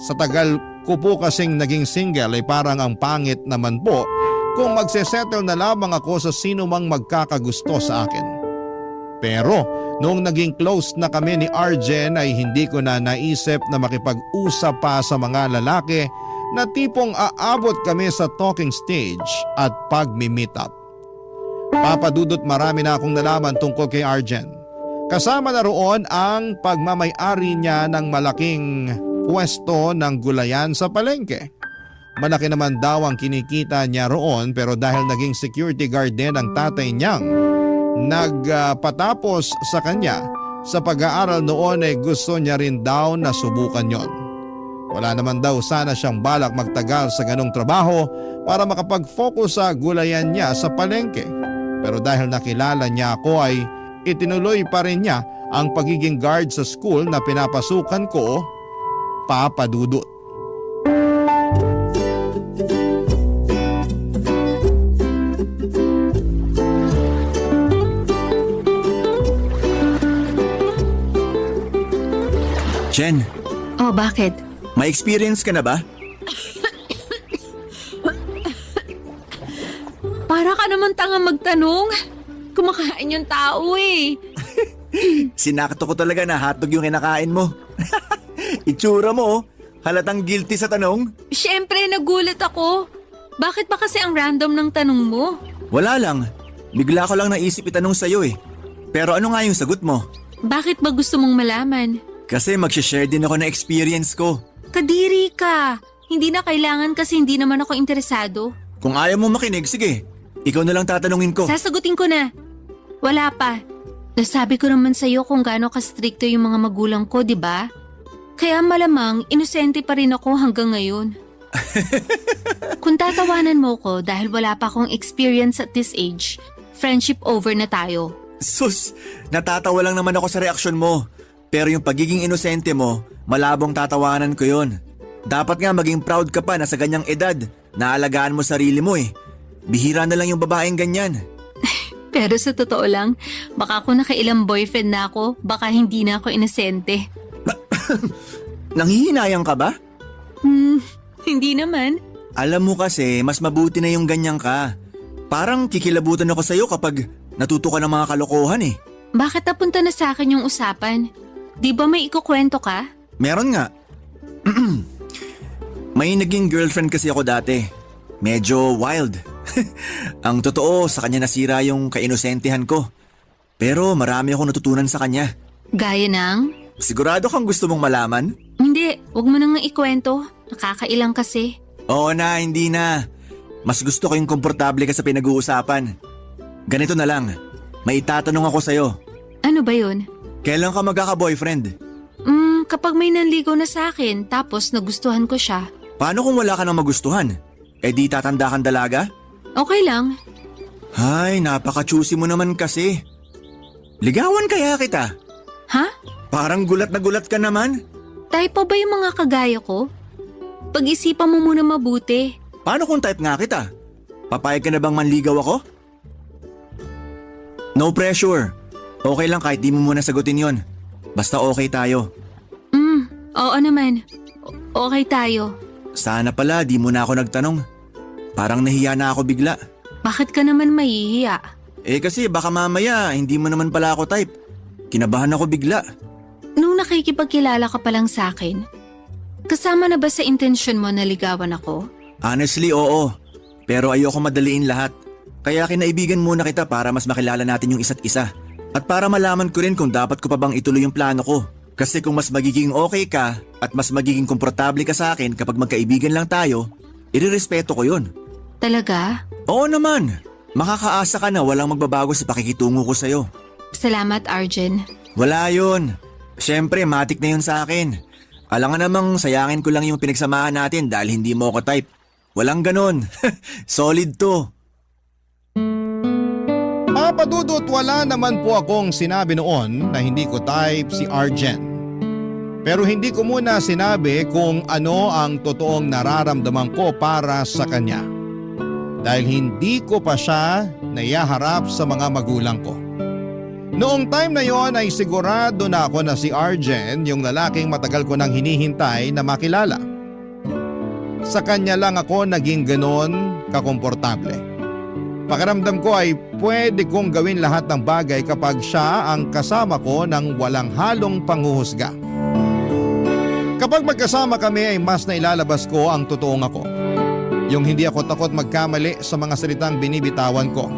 Sa tagal ko po kasing naging single ay parang ang pangit naman po kung magsesettle na lamang ako sa sino mang magkakagusto sa akin. Pero noong naging close na kami ni Arjen ay hindi ko na naisip na makipag-usap pa sa mga lalaki na tipong aabot kami sa talking stage at pag-meet up. Papadudot marami na akong nalaman tungkol kay Arjen. Kasama na roon ang pagmamay-ari niya ng malaking pwesto ng gulayan sa palengke. Malaki naman daw ang kinikita niya roon pero dahil naging security guard din ang tatay niyang nagpatapos sa kanya sa pag-aaral noon ay gusto niya rin daw na subukan yon. Wala naman daw sana siyang balak magtagal sa ganong trabaho para makapag-focus sa gulayan niya sa palengke. Pero dahil nakilala niya ako ay itinuloy pa rin niya ang pagiging guard sa school na pinapasukan ko, Papa Dudut. Jen, Oh, bakit? may experience ka na ba? Para ka naman tanga magtanong. Kumakain yung tao eh. Sinakto ko talaga na hotdog yung kinakain mo. Itsura mo, halatang guilty sa tanong. Siyempre, nagulat ako. Bakit ba kasi ang random ng tanong mo? Wala lang, bigla ko lang naisip itanong sa'yo eh. Pero ano nga yung sagot mo? Bakit ba gusto mong malaman? Kasi mag-share din ako ng experience ko. Kadiri ka. Hindi na kailangan kasi hindi naman ako interesado. Kung ayaw mo makinig, sige. Ikaw na lang tatanungin ko. Sasagutin ko na. Wala pa. Nasabi ko naman sa'yo kung gaano ka-stricto yung mga magulang ko, di ba? Kaya malamang, inosente pa rin ako hanggang ngayon. Kung tatawanan mo ko dahil wala pa akong experience at this age, friendship over na tayo. Sus, natatawa lang naman ako sa reaksyon mo. Pero yung pagiging inosente mo, malabong tatawanan ko yun. Dapat nga maging proud ka pa na sa ganyang edad, naalagaan mo sarili mo eh. Bihira na lang yung babaeng ganyan. Pero sa totoo lang, baka kung nakailang boyfriend na ako, baka hindi na ako inosente. Nanghihinayang ka ba? Hindi naman. Alam mo kasi, mas mabuti na yung ganyan ka. Parang kikilabutan ako sa'yo kapag natuto ka ng mga kalokohan eh. Bakit napunta na sa akin yung usapan? Di ba may ikukwento ka? Meron nga. May naging girlfriend kasi ako dati. Medyo wild. Ang totoo, sa kanya nasira yung kainosentehan ko. Pero marami akong natutunan sa kanya. Gaya ng? Sigurado kang gusto mong malaman? Hindi, wag mo nang ikwento. Nakakailang kasi. Oo na, hindi na. Mas gusto ko yung komportable ka sa pinag-uusapan. Ganito na lang, may itatanong ako sa'yo. Ano ba yun? Kailan ka magkaka-boyfriend? Kapag may nanligaw na sa akin tapos nagustuhan ko siya. Paano kung wala ka nang magustuhan? Eh di tatanda kang dalaga? Okay lang. Ay, napaka-choosy mo naman kasi. Ligawan kaya kita? Ha? Parang gulat na gulat ka naman. Type pa ba yung mga kagaya ko? Pag-isipan mo muna mabuti. Paano kung type nga kita? Papayag ka na bang manligaw ako? No pressure. Okay lang kahit di mo muna sagutin yon. Basta okay tayo. Oo naman. Okay tayo. Sana pala di mo na ako nagtanong. Parang nahiya na ako bigla. Bakit ka naman mahihiya? Eh kasi baka mamaya hindi mo naman pala ako type. Kinabahan ako bigla. No nakikipagkilala ka pa lang sa akin? Kasama na ba sa intensyon mo na ligawan ako? Honestly, oo. Pero ayoko madaliin lahat. Kaya kinaibigan muna kita para mas makilala natin yung isa't isa. At para malaman ko rin kung dapat ko pa bang ituloy yung plano ko. Kasi kung mas magiging okay ka at mas magiging komportable ka sa akin kapag magkaibigan lang tayo, irerespeto ko yun. Talaga? Oo naman. Makakaasa ka na walang magbabago sa pakikitungo ko sa'yo. Salamat, Arjen. Wala yun. Siyempre, matik na yun sa akin. Alangan namang sayangin ko lang yung pinagsamahan natin dahil hindi mo ako type. Walang ganon. Solid to. Papadudot, wala naman po akong sinabi noon na hindi ko type si Arjen. Pero hindi ko muna sinabi kung ano ang totoong nararamdaman ko para sa kanya. Dahil hindi ko pa siya naiharap sa mga magulang ko. Noong time na yon ay sigurado na ako na si Arjen yung lalaking matagal ko nang hinihintay na makilala. Sa kanya lang ako naging ganon kakomportable. Pakiramdam ko ay pwede kong gawin lahat ng bagay kapag siya ang kasama ko ng walang halong panghuhusga. Kapag magkasama kami ay mas nailalabas ko ang totoong ako. Yung hindi ako takot magkamali sa mga salitang binibitawan ko.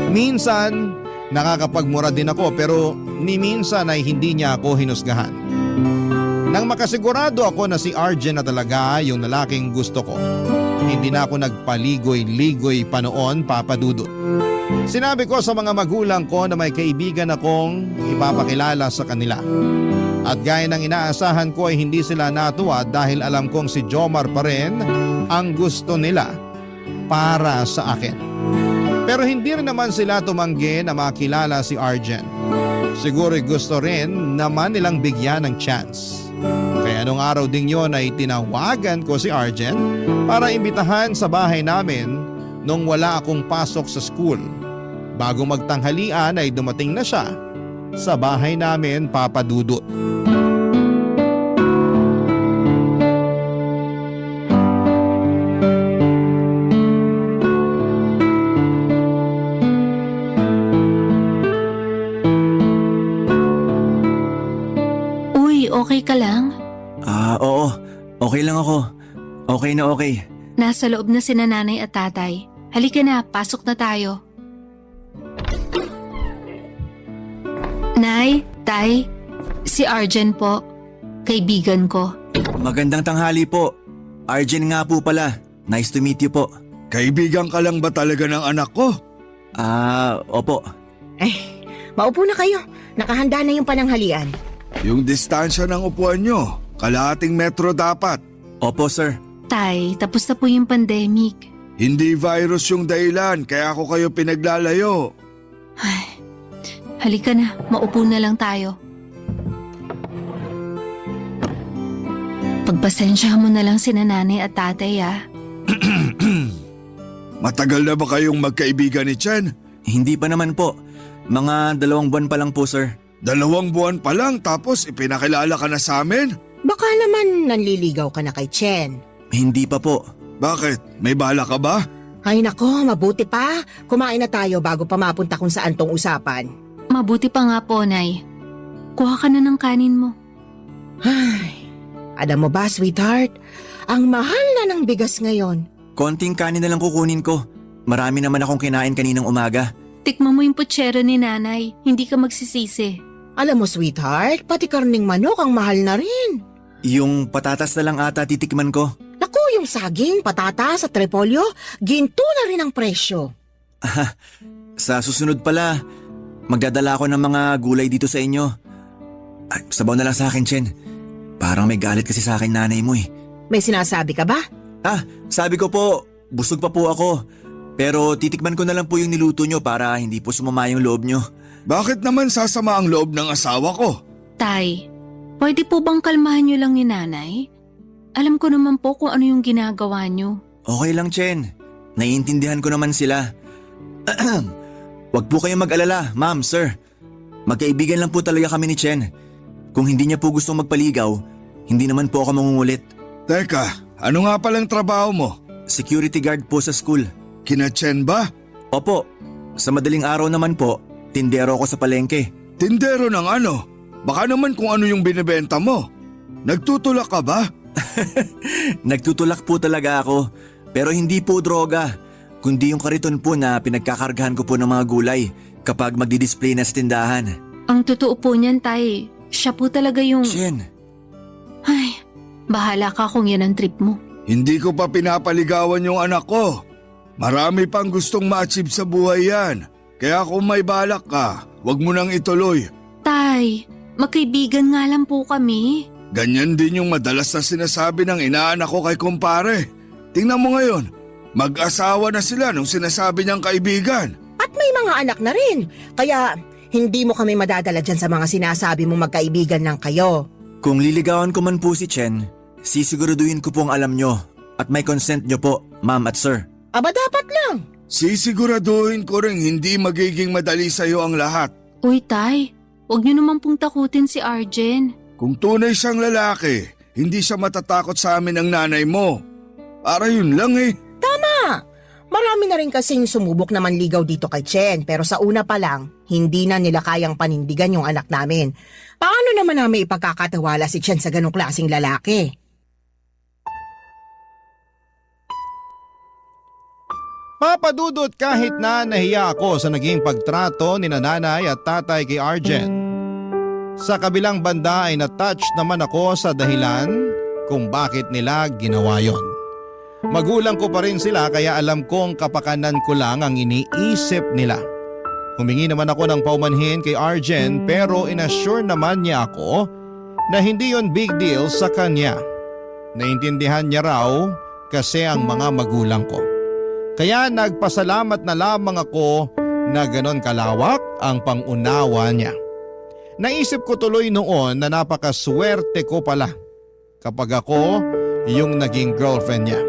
Minsan, nakakapagmura din ako pero ni minsan ay hindi niya ako hinusgahan. Nang makasigurado ako na si Arjen na talaga yung lalaking gusto ko, hindi na ako nagpaligoy-ligoy pa noon, Papa Dudut. Sinabi ko sa mga magulang ko na may kaibigan akong ipapakilala sa kanila. At gaya ng inaasahan ko ay hindi sila natuwa dahil alam kong si Jomar pa rin ang gusto nila para sa akin. Pero hindi rin naman sila tumanggi na makilala si Arjen. Siguro gusto rin naman nilang bigyan ng chance. Kaya nung araw ding yon ay tinawagan ko si Arjen para imbitahan sa bahay namin nung wala akong pasok sa school. Bago magtanghalian ay dumating na siya sa bahay namin, Papa Dudut. Okay ka lang? Oo. Okay lang ako. Okay na okay. Nasa loob na sina nanay at tatay. Halika na, pasok na tayo. Nay, tay, si Arjen po. Kaibigan ko. Magandang tanghali po. Arjen nga po pala. Nice to meet you po. Kaibigan ka lang ba talaga ng anak ko? Opo. Maupo na kayo. Nakahanda na yung pananghalian. Yung distansya ng upuan nyo, kalahating metro dapat. Opo, sir. Tay, tapos na po yung pandemic. Hindi virus yung dahilan, kaya ako kayo pinaglalayo. Ay, halika na, maupo na lang tayo. Pagpasensyahan mo na lang sina nanay at tatay Matagal na ba kayong magkaibigan ni Chen? Hindi pa naman po. Mga 2 buwan pa lang po, sir. 2 buwan pa lang tapos ipinakilala ka na sa amin? Baka naman nanliligaw ka na kay Chen. Hindi pa po. Bakit? May bala ka ba? Ay nako, mabuti pa. Kumain na tayo bago pa mapunta kung saan tong usapan. Mabuti pa nga po, Nay. Kuha ka na ng kanin mo. Ay, alam mo ba, sweetheart? Ang mahal na ng bigas ngayon. Konting kanin na lang kukunin ko. Marami naman akong kinain kaninang umaga. Tikman mo yung putsero ni nanay. Hindi ka magsisisi. Alam mo, sweetheart, pati karning manok ang mahal na rin. Yung patatas na lang ata titikman ko. Naku, yung saging, patatas at repolyo, ginto na rin ang presyo. Sa susunod pala, magdadala ako ng mga gulay dito sa inyo. Ay, sabaw na lang sa akin, Chen. Parang may galit kasi sa akin nanay mo eh. May sinasabi ka ba? Sabi ko po, busog pa po ako. Pero titikman ko na lang po yung niluto nyo para hindi po sumama yung loob nyo. Bakit naman sasama ang loob ng asawa ko? Tay, pwede po bang kalmahan niyo lang ni nanay? Alam ko naman po kung ano yung ginagawa niyo. Okay lang, Chen. Naiintindihan ko naman sila. Huwag po kayong mag-alala, ma'am, sir. Magkaibigan lang po talaga kami ni Chen. Kung hindi niya po gustong magpaligaw, hindi naman po ako mangungulit. Teka, ano nga palang trabaho mo? Security guard po sa school. Kina Chen ba? Opo, sa madaling araw naman po, tindero ako sa palengke. Tindero ng ano? Baka naman kung ano yung binibenta mo. Nagtutulak ka ba? Nagtutulak po talaga ako. Pero hindi po droga, kundi yung kariton po na pinagkakargahan ko po ng mga gulay kapag magdi-display na sa tindahan. Ang totoo po niyan, Tay. Siya po talaga yung... Chen, Ay, bahala ka kung yan ang trip mo. Hindi ko pa pinapaligawan yung anak ko. Marami pang gustong ma-achieve sa buhay yan. Kaya kung may balak ka, wag mo nang ituloy. Tay, magkaibigan nga lang po kami. Ganyan din yung madalas na sinasabi ng inaanak ko kay kumpare. Tingnan mo ngayon, mag-asawa na sila nung sinasabi niyang kaibigan. At may mga anak na rin. Kaya hindi mo kami madadala dyan sa mga sinasabi mong magkaibigan lang kayo. kung liligawan ko man po si Chen, sisiguraduhin ko pong alam nyo at may consent nyo po, ma'am at sir. Aba dapat lang. Sisiguraduhin ko rin hindi magiging madali sa'yo ang lahat. Uy, Tay, huwag niyo naman pong takutin si Arjen. Kung tunay siyang lalaki, hindi siya matatakot sa amin ng nanay mo. Para yun lang eh. Marami na rin kasing sumubok na manligaw dito kay Chen, pero sa una pa lang, hindi na nila kayang panindigan yung anak namin. Paano naman namin ipagkakatiwala si Chen sa ganong klaseng lalaki? Papadudot kahit na nahiya ako sa naging pagtrato ni nanay at tatay kay Arjen. Sa kabilang banda ay na-touch naman ako sa dahilan kung bakit nila ginawa yon. Magulang ko pa rin sila kaya alam kong kapakanan ko lang ang iniisip nila. Humingi naman ako ng paumanhin kay Arjen pero inassure naman niya ako na hindi yon big deal sa kanya. Naintindihan niya raw kasi ang mga magulang ko. Kaya nagpasalamat na lamang ako na ganon kalawak ang pangunawa niya. Naisip ko tuloy noon na napakaswerte ko pala kapag ako yung naging girlfriend niya.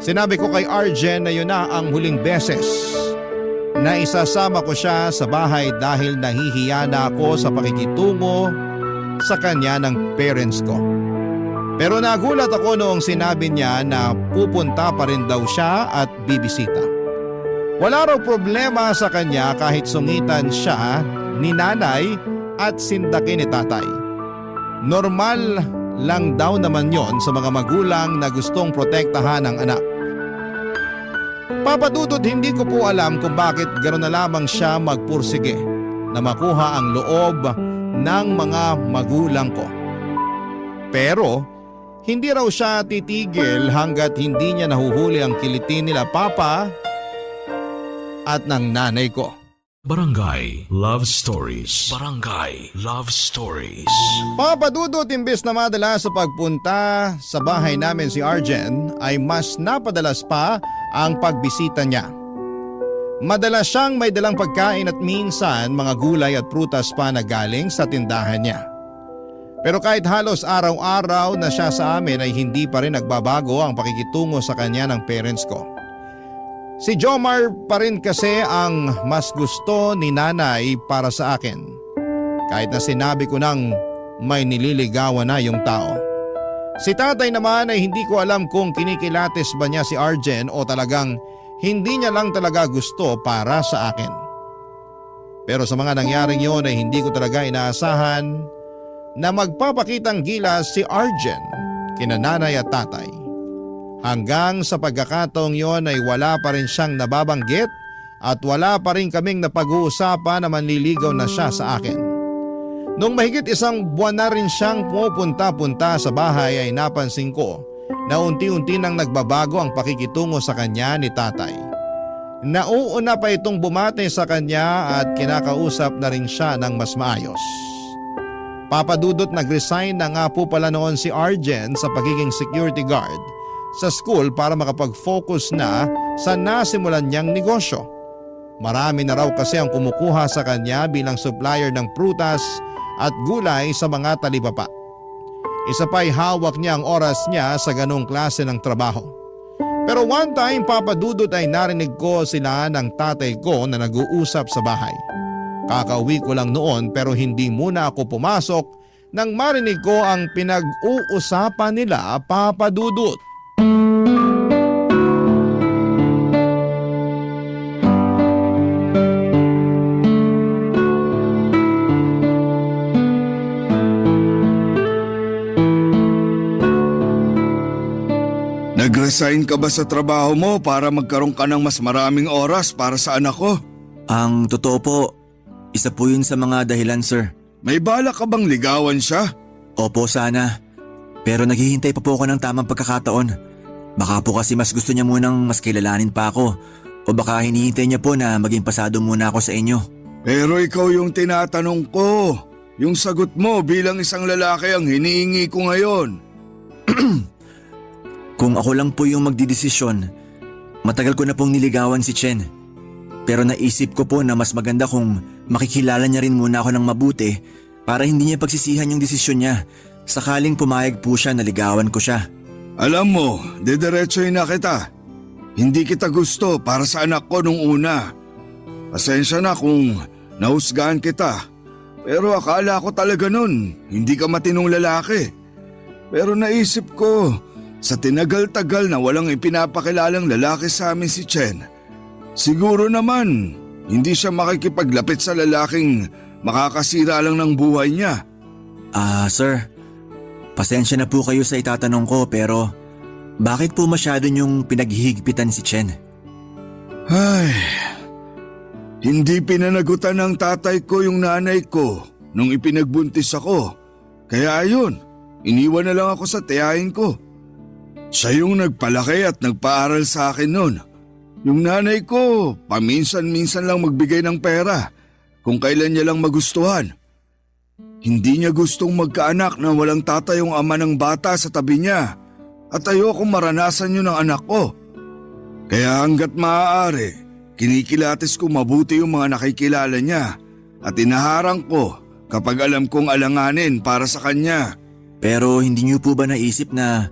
Sinabi ko kay Arjen na yun na ang huling beses na isasama ko siya sa bahay dahil nahihiya na ako sa pakikitungo sa kanya ng parents ko. Pero nagulat ako noong sinabi niya na pupunta pa rin daw siya at bibisita. Wala raw problema sa kanya kahit sungitan siya ni nanay at sindakin ni tatay. Normal lang daw naman yon sa mga magulang na gustong protektahan ang anak. Papadudod hindi ko po alam kung bakit gano'n na lamang siya magpursige na makuha ang loob ng mga magulang ko. Pero hindi raw siya titigil hanggat hindi niya nahuhuli ang kilitin nila papa at ng nanay ko. Barangay Love Stories. Barangay Love Stories. Papadudot imbes na madala sa pagpunta sa bahay namin si Arjen ay mas napadalas pa ang pagbisita niya. Madalas siyang may dalang pagkain at minsan mga gulay at prutas pa na galing sa tindahan niya. Pero kahit halos araw-araw na siya sa amin ay hindi pa rin nagbabago ang pakikitungo sa kanya ng parents ko. Si Jomar pa rin kasi ang mas gusto ni nanay para sa akin. Kahit na sinabi ko nang may nililigawan na yung tao. Si tatay naman ay hindi ko alam kung kinikilates ba niya si Arjen o talagang hindi niya lang talaga gusto para sa akin. Pero sa mga nangyaring yun ay hindi ko talaga inaasahan na magpapakitang gilas si Arjen kina nanay at tatay. Hanggang sa pagkakataong yon ay wala pa rin siyang nababanggit at wala pa rin kaming napag-uusapan na manliligaw na siya sa akin. Nung mahigit isang buwan na rin siyang pumupunta-punta sa bahay ay napansin ko na unti-unti nang nagbabago ang pakikitungo sa kanya ni tatay. Nauuna pa itong bumate sa kanya at kinakausap na rin siya ng mas maayos. Papadudot nag-resign na nga po pala noon si Arjen sa pagiging security guard sa school para makapag-focus na sa nasimulan niyang negosyo. Marami na raw kasi ang kumukuha sa kanya bilang supplier ng prutas at gulay sa mga talipapa. Isa pa'y hawak niya ang oras niya sa ganong klase ng trabaho. Pero one time papadudot ay narinig ko sila ng tatay ko na nag-uusap sa bahay. Kakauwi ko lang noon pero hindi muna ako pumasok nang marinig ko ang pinag-uusapan nila papadudot. Nag-resign ka ba sa trabaho mo para magkaroon ka ng mas maraming oras para sa anak ko? Ang totoo po, isa po yun sa mga dahilan, sir. May balak ka bang ligawan siya? Opo, sana. Pero naghihintay pa po ako ng tamang pagkakataon. Baka po kasi mas gusto niya munang mas kilalanin pa ako. O baka hinihintay niya po na maging pasado muna ako sa inyo. Pero ikaw yung tinatanong ko. Yung sagot mo bilang isang lalaki ang hinihingi ko ngayon. Kung ako lang po yung magdidesisyon, matagal ko na pong niligawan si Chen. Pero naisip ko po na mas maganda kung makikilala niya rin muna ako ng mabuti para hindi niya pagsisihan yung desisyon niya. Sakaling pumayag po siya na ligawan ko siya. Alam mo, didiretsoy na kita. Hindi kita gusto para sa anak ko nung una. Pasensya na kung nahusgahan kita. Pero akala ko talaga nun, hindi ka matinong lalaki. Pero naisip ko, sa tinagal-tagal na walang ipinapakilalang lalaki sa amin si Chen, siguro naman hindi siya makikipaglapit sa lalaking makakasira lang ng buhay niya. Sir, pasensya na po kayo sa itatanong ko pero bakit po masyado niyong pinaghihigpitan si Chen? Ay, hindi pinanagutan ng tatay ko yung nanay ko nung ipinagbuntis ako. Kaya ayun, iniwan na lang ako sa tiyahin ko. Siya yung nagpalaki at nagpaaral sa akin noon. Yung nanay ko, paminsan-minsan lang magbigay ng pera kung kailan niya lang magustuhan. Hindi niya gustong magkaanak na walang tatay yung ama ng bata sa tabi niya at ayokong maranasan yun ng anak ko. Kaya hanggat maaari, kinikilatis ko mabuti yung mga nakikilala niya at inaharang ko kapag alam kong alanganin para sa kanya. Pero hindi niyo po ba naisip na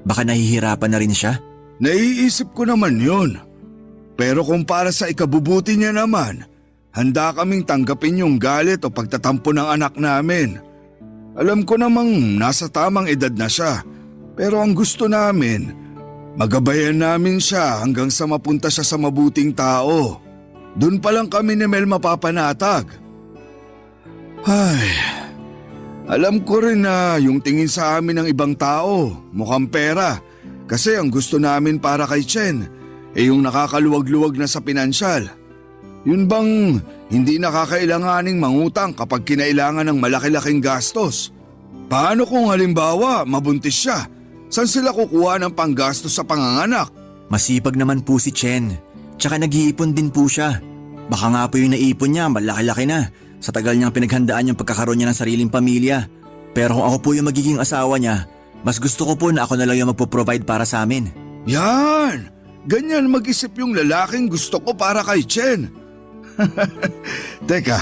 baka nahihirapan na rin siya? Naiisip ko naman yun. Pero kung para sa ikabubuti niya naman, handa kaming tanggapin yung galit o pagtatampo ng anak namin. Alam ko namang nasa tamang edad na siya, pero ang gusto namin, magabayan namin siya hanggang sa mapunta siya sa mabuting tao. Doon pa lang kami ni Mel mapapanatag. Ay, alam ko rin na yung tingin sa amin ng ibang tao, mukhang pera. Kasi ang gusto namin para kay Chen, yung nakakaluwag-luwag na sa pinansyal. Yun bang hindi nakakailanganing mangutang kapag kinailangan ng malaki-laking gastos? Paano kung halimbawa mabuntis siya? Saan sila kukuha ng panggastos sa panganganak? Masipag naman po si Chen. Tsaka nag-iipon din po siya. Baka nga po yung naipon niya malaki-laki na. Sa tagal niyang pinaghandaan yung pagkakaroon niya ng sariling pamilya. Pero kung ako po yung magiging asawa niya, mas gusto ko po na ako na lang yung magpo-provide para sa amin. Yan! Ganyan mag-isip yung lalaking gusto ko para kay Chen. Teka,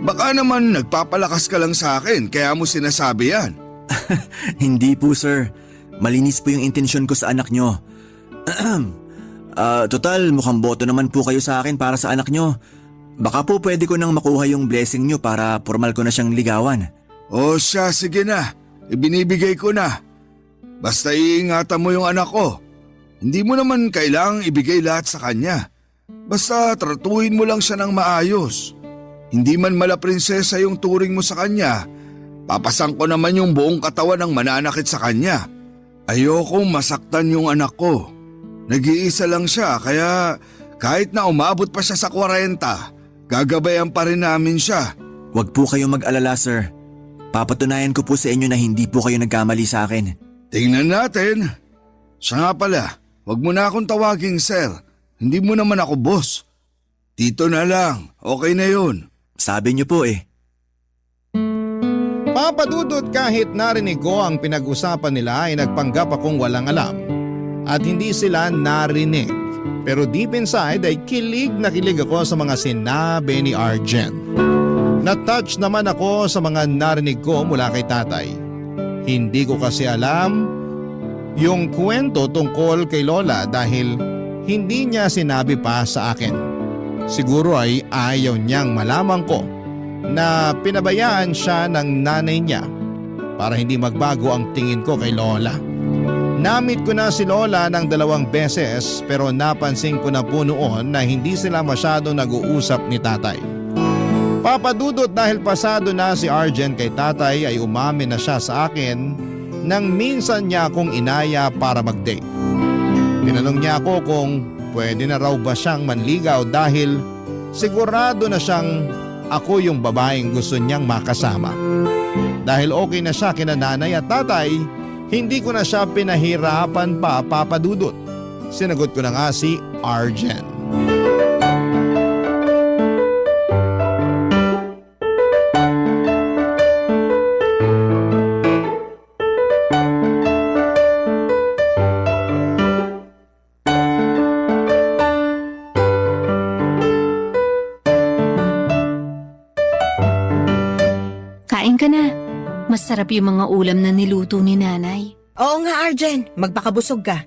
baka naman nagpapalakas ka lang sa akin kaya mo sinasabi yan. Hindi po sir. Malinis po yung intensyon ko sa anak niyo. Total, mukhang boto naman po kayo sa akin para sa anak niyo. Baka po pwede ko nang makuha yung blessing niyo para formal ko na siyang ligawan. O siya, sige na. Ibinibigay ko na. Basta iingatan mo yung anak ko. Hindi mo naman kailangang ibigay lahat sa kanya. Basta tratuhin mo lang siya ng maayos. Hindi man mala prinsesa yung turing mo sa kanya, papasan ko naman yung buong katawan ng mananakit sa kanya. Ayokong masaktan yung anak ko. Nag-iisa lang siya kaya kahit na umabot pa siya sa 40, gagabayan pa rin namin siya. Huwag po kayong mag-alala sir. Papatunayan ko po sa inyo na hindi po kayo nagkamali sa akin. Tingnan natin. Siya nga pala, huwag mo na akong tawaging sir. Hindi mo naman ako boss. Tito na lang, okay na yun. Sabi niyo po eh. Papadudot kahit narinig ko ang pinag-usapan nila ay nagpanggap akong walang alam at hindi sila narinig. Pero deep inside ay kilig na kilig ako sa mga sinabi ni Arjen. Na-touch naman ako sa mga narinig ko mula kay tatay. Hindi ko kasi alam yung kwento tungkol kay Lola dahil hindi niya sinabi pa sa akin. Siguro ay ayaw niyang malaman ko na pinabayaan siya ng nanay niya para hindi magbago ang tingin ko kay Lola. Namit ko na si Lola ng 2 beses pero napansin ko na po noon na hindi sila masyado nag-uusap ni tatay. Papadudot dahil pasado na si Arjen kay tatay ay umamin na siya sa akin nang minsan niya akong inaya para mag-date. Tinanong niya ako kung pwede na raw ba siyang manligaw dahil sigurado na siyang ako yung babaeng gusto niyang makasama. Dahil okay na siya kina nanay at tatay, hindi ko na siya pinahirapan pa, Papa Dudut. Sinagot ko na nga si Arjen. Kain ka na. Masarap yung mga ulam na niluto ni nanay. Oo nga, Arjen. Magpakabusog ka.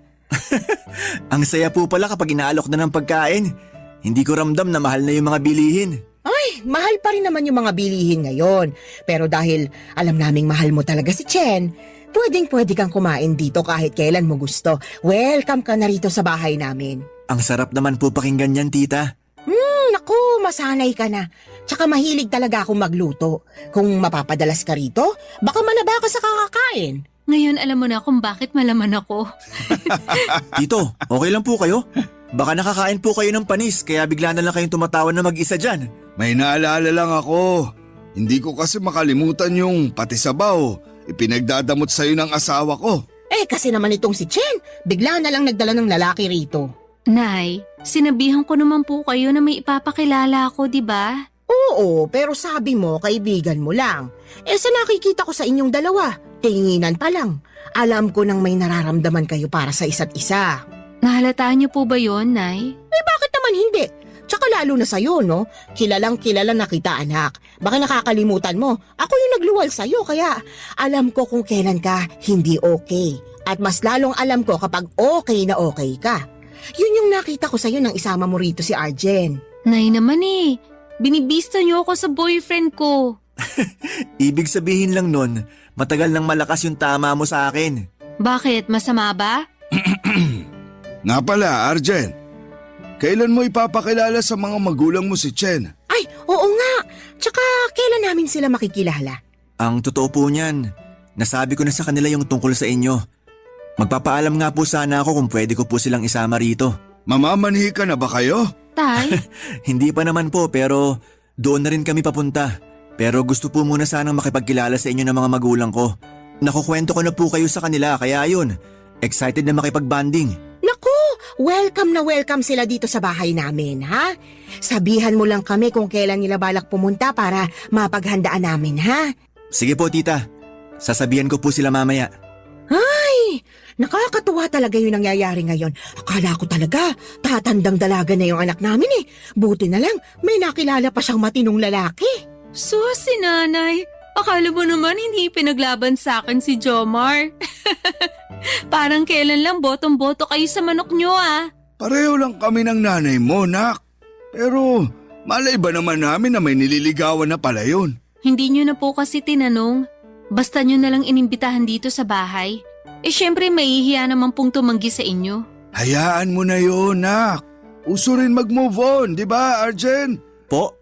Ang saya po pala kapag inaalok na ng pagkain. Hindi ko ramdam na mahal na yung mga bilihin. Ay, mahal pa rin naman yung mga bilihin ngayon. Pero dahil alam naming mahal mo talaga si Chen, pwedeng-pwede kang kumain dito kahit kailan mo gusto. Welcome ka na rito sa bahay namin. Ang sarap naman po pakinggan yan, tita. Naku, masanay ka na. Tsaka mahilig talaga akong magluto. Kung mapapadalas ka rito, baka manaba ka sa kakakain. Ngayon alam mo na kung bakit malaman ako. Tito, okay lang po kayo? Baka nakakain po kayo ng panis kaya bigla na lang kayong tumatawan na mag-isa dyan. May naalala lang ako. Hindi ko kasi makalimutan yung pati sabaw. Ipinagdadamot sa'yo ng asawa ko. Kasi naman itong si Chen, bigla na lang nagdala ng lalaki rito. Nay, sinabihan ko naman po kayo na may ipapakilala ako, di ba? Oo, pero sabi mo, kaibigan mo lang. Sa nakikita ko sa inyong dalawa, tinginan pa lang. Alam ko nang may nararamdaman kayo para sa isa't isa. Nahalataan niyo po ba yon, Nay? Bakit naman hindi? Tsaka lalo na sa'yo, no? Kilalang kilala na kita, anak. Baka nakakalimutan mo, ako yung nagluwal sa'yo, kaya alam ko kung kailan ka hindi okay. At mas lalong alam ko kapag okay na okay ka. Yun yung nakita ko sa'yo nang isama mo rito si Arjen. Nay naman binibista niyo ako sa boyfriend ko. Ibig sabihin lang nun, matagal nang malakas yung tama mo sa akin. Bakit? Masama ba? Nga pala, Arjen. Kailan mo ipapakilala sa mga magulang mo si Chen? Ay, oo nga. Tsaka kailan namin sila makikilala? Ang totoo po niyan, nasabi ko na sa kanila yung tungkol sa inyo. Magpapaalam nga po sana ako kung pwede ko po silang isama rito. Mamamanhi ka na ba kayo? Tay? Hindi pa naman po pero doon na rin kami papunta. Pero gusto po muna sanang makipagkilala sa inyo ng mga magulang ko. Nakukwento ko na po kayo sa kanila kaya ayun, excited na makipagbanding. Naku, welcome na welcome sila dito sa bahay namin, ha? Sabihan mo lang kami kung kailan nila balak pumunta para mapaghandaan namin, ha? Sige po tita, sasabihan ko po sila mamaya. Ay, nakakatuwa talaga yung nangyayari ngayon. Akala ko talaga, tatandang dalaga na yung anak namin eh. Buti na lang, may nakilala pa siyang matinong lalaki. Si nanay. Akala mo naman hindi pinaglaban sa akin si Jomar. Parang kailan lang botong-boto kayo sa manok nyo Pareho lang kami ng nanay mo, nak. Pero malay ba naman namin na may nililigawan na pala yun? Hindi nyo na po kasi tinanong. Basta nyo na lang inimbitahan dito sa bahay. Syempre mahihiya naman pong tumanggi sa inyo. Hayaan mo na yun, nak. Uso rin mag-move on, di ba, Arjen? Po?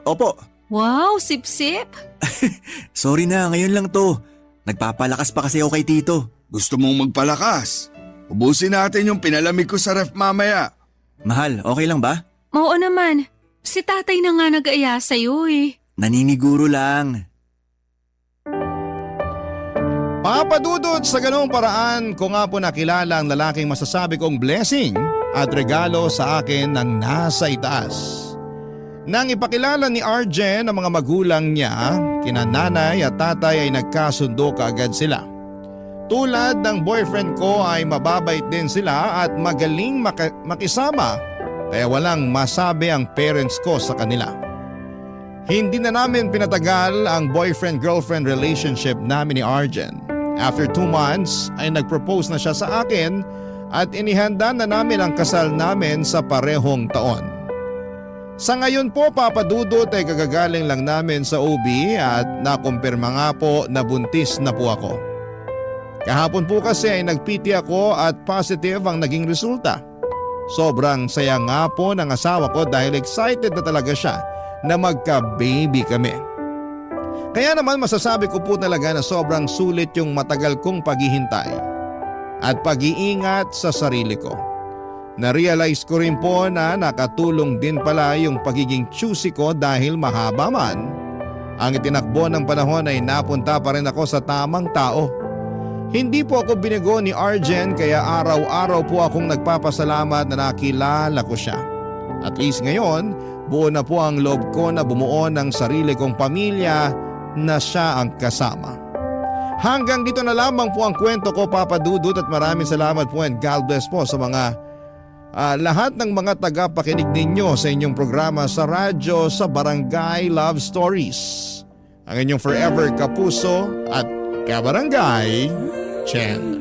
Opo. Wow, sip-sip. Sorry na, ngayon lang to. Nagpapalakas pa kasi ako kay tito. Gusto mong magpalakas? Ubusin natin yung pinalamig ko sa ref mamaya. Mahal, okay lang ba? Oo naman. Si tatay na nga nag-aya sa'yo Naniniguro lang. Papadudot sa ganong paraan ko nga po nakilala ang lalaking masasabi kong blessing at regalo sa akin ng nasa itaas. Nang ipakilala ni Arjen ang mga magulang niya, kina nanay at tatay ay nagkasundo kaagad sila. Tulad ng boyfriend ko ay mababait din sila at magaling makisama, kaya walang masabi ang parents ko sa kanila. Hindi na namin pinatagal ang boyfriend-girlfriend relationship namin ni Arjen. After 2 months ay nag-propose na siya sa akin at inihanda na namin ang kasal namin sa parehong taon. Sa ngayon po, Papadudot, ay kagagaling lang namin sa OB at nakumpirma nga po na buntis na po ako. Kahapon po kasi ay nag-PT ako at positive ang naging resulta. Sobrang saya nga po ng asawa ko dahil excited na talaga siya na magka-baby kami. Kaya naman masasabi ko po talaga na sobrang sulit yung matagal kong paghihintay. at pag-iingat sa sarili ko. Na-realize ko rin po na nakatulong din pala yung pagiging choosy ko dahil mahaba man. Ang itinakbo ng panahon ay napunta pa rin ako sa tamang tao. Hindi po ako binigo ni Arjen kaya araw-araw po akong nagpapasalamat na nakilala ko siya. At least ngayon, buo na po ang loob ko na bumuo ng sarili kong pamilya na siya ang kasama. Hanggang dito na lamang po ang kwento ko, Papa Dudut, at maraming salamat po and God bless po sa mga lahat ng mga tagapakinig ninyo sa inyong programa sa radyo sa Barangay Love Stories. Ang inyong forever kapuso at kabarangay, Chen.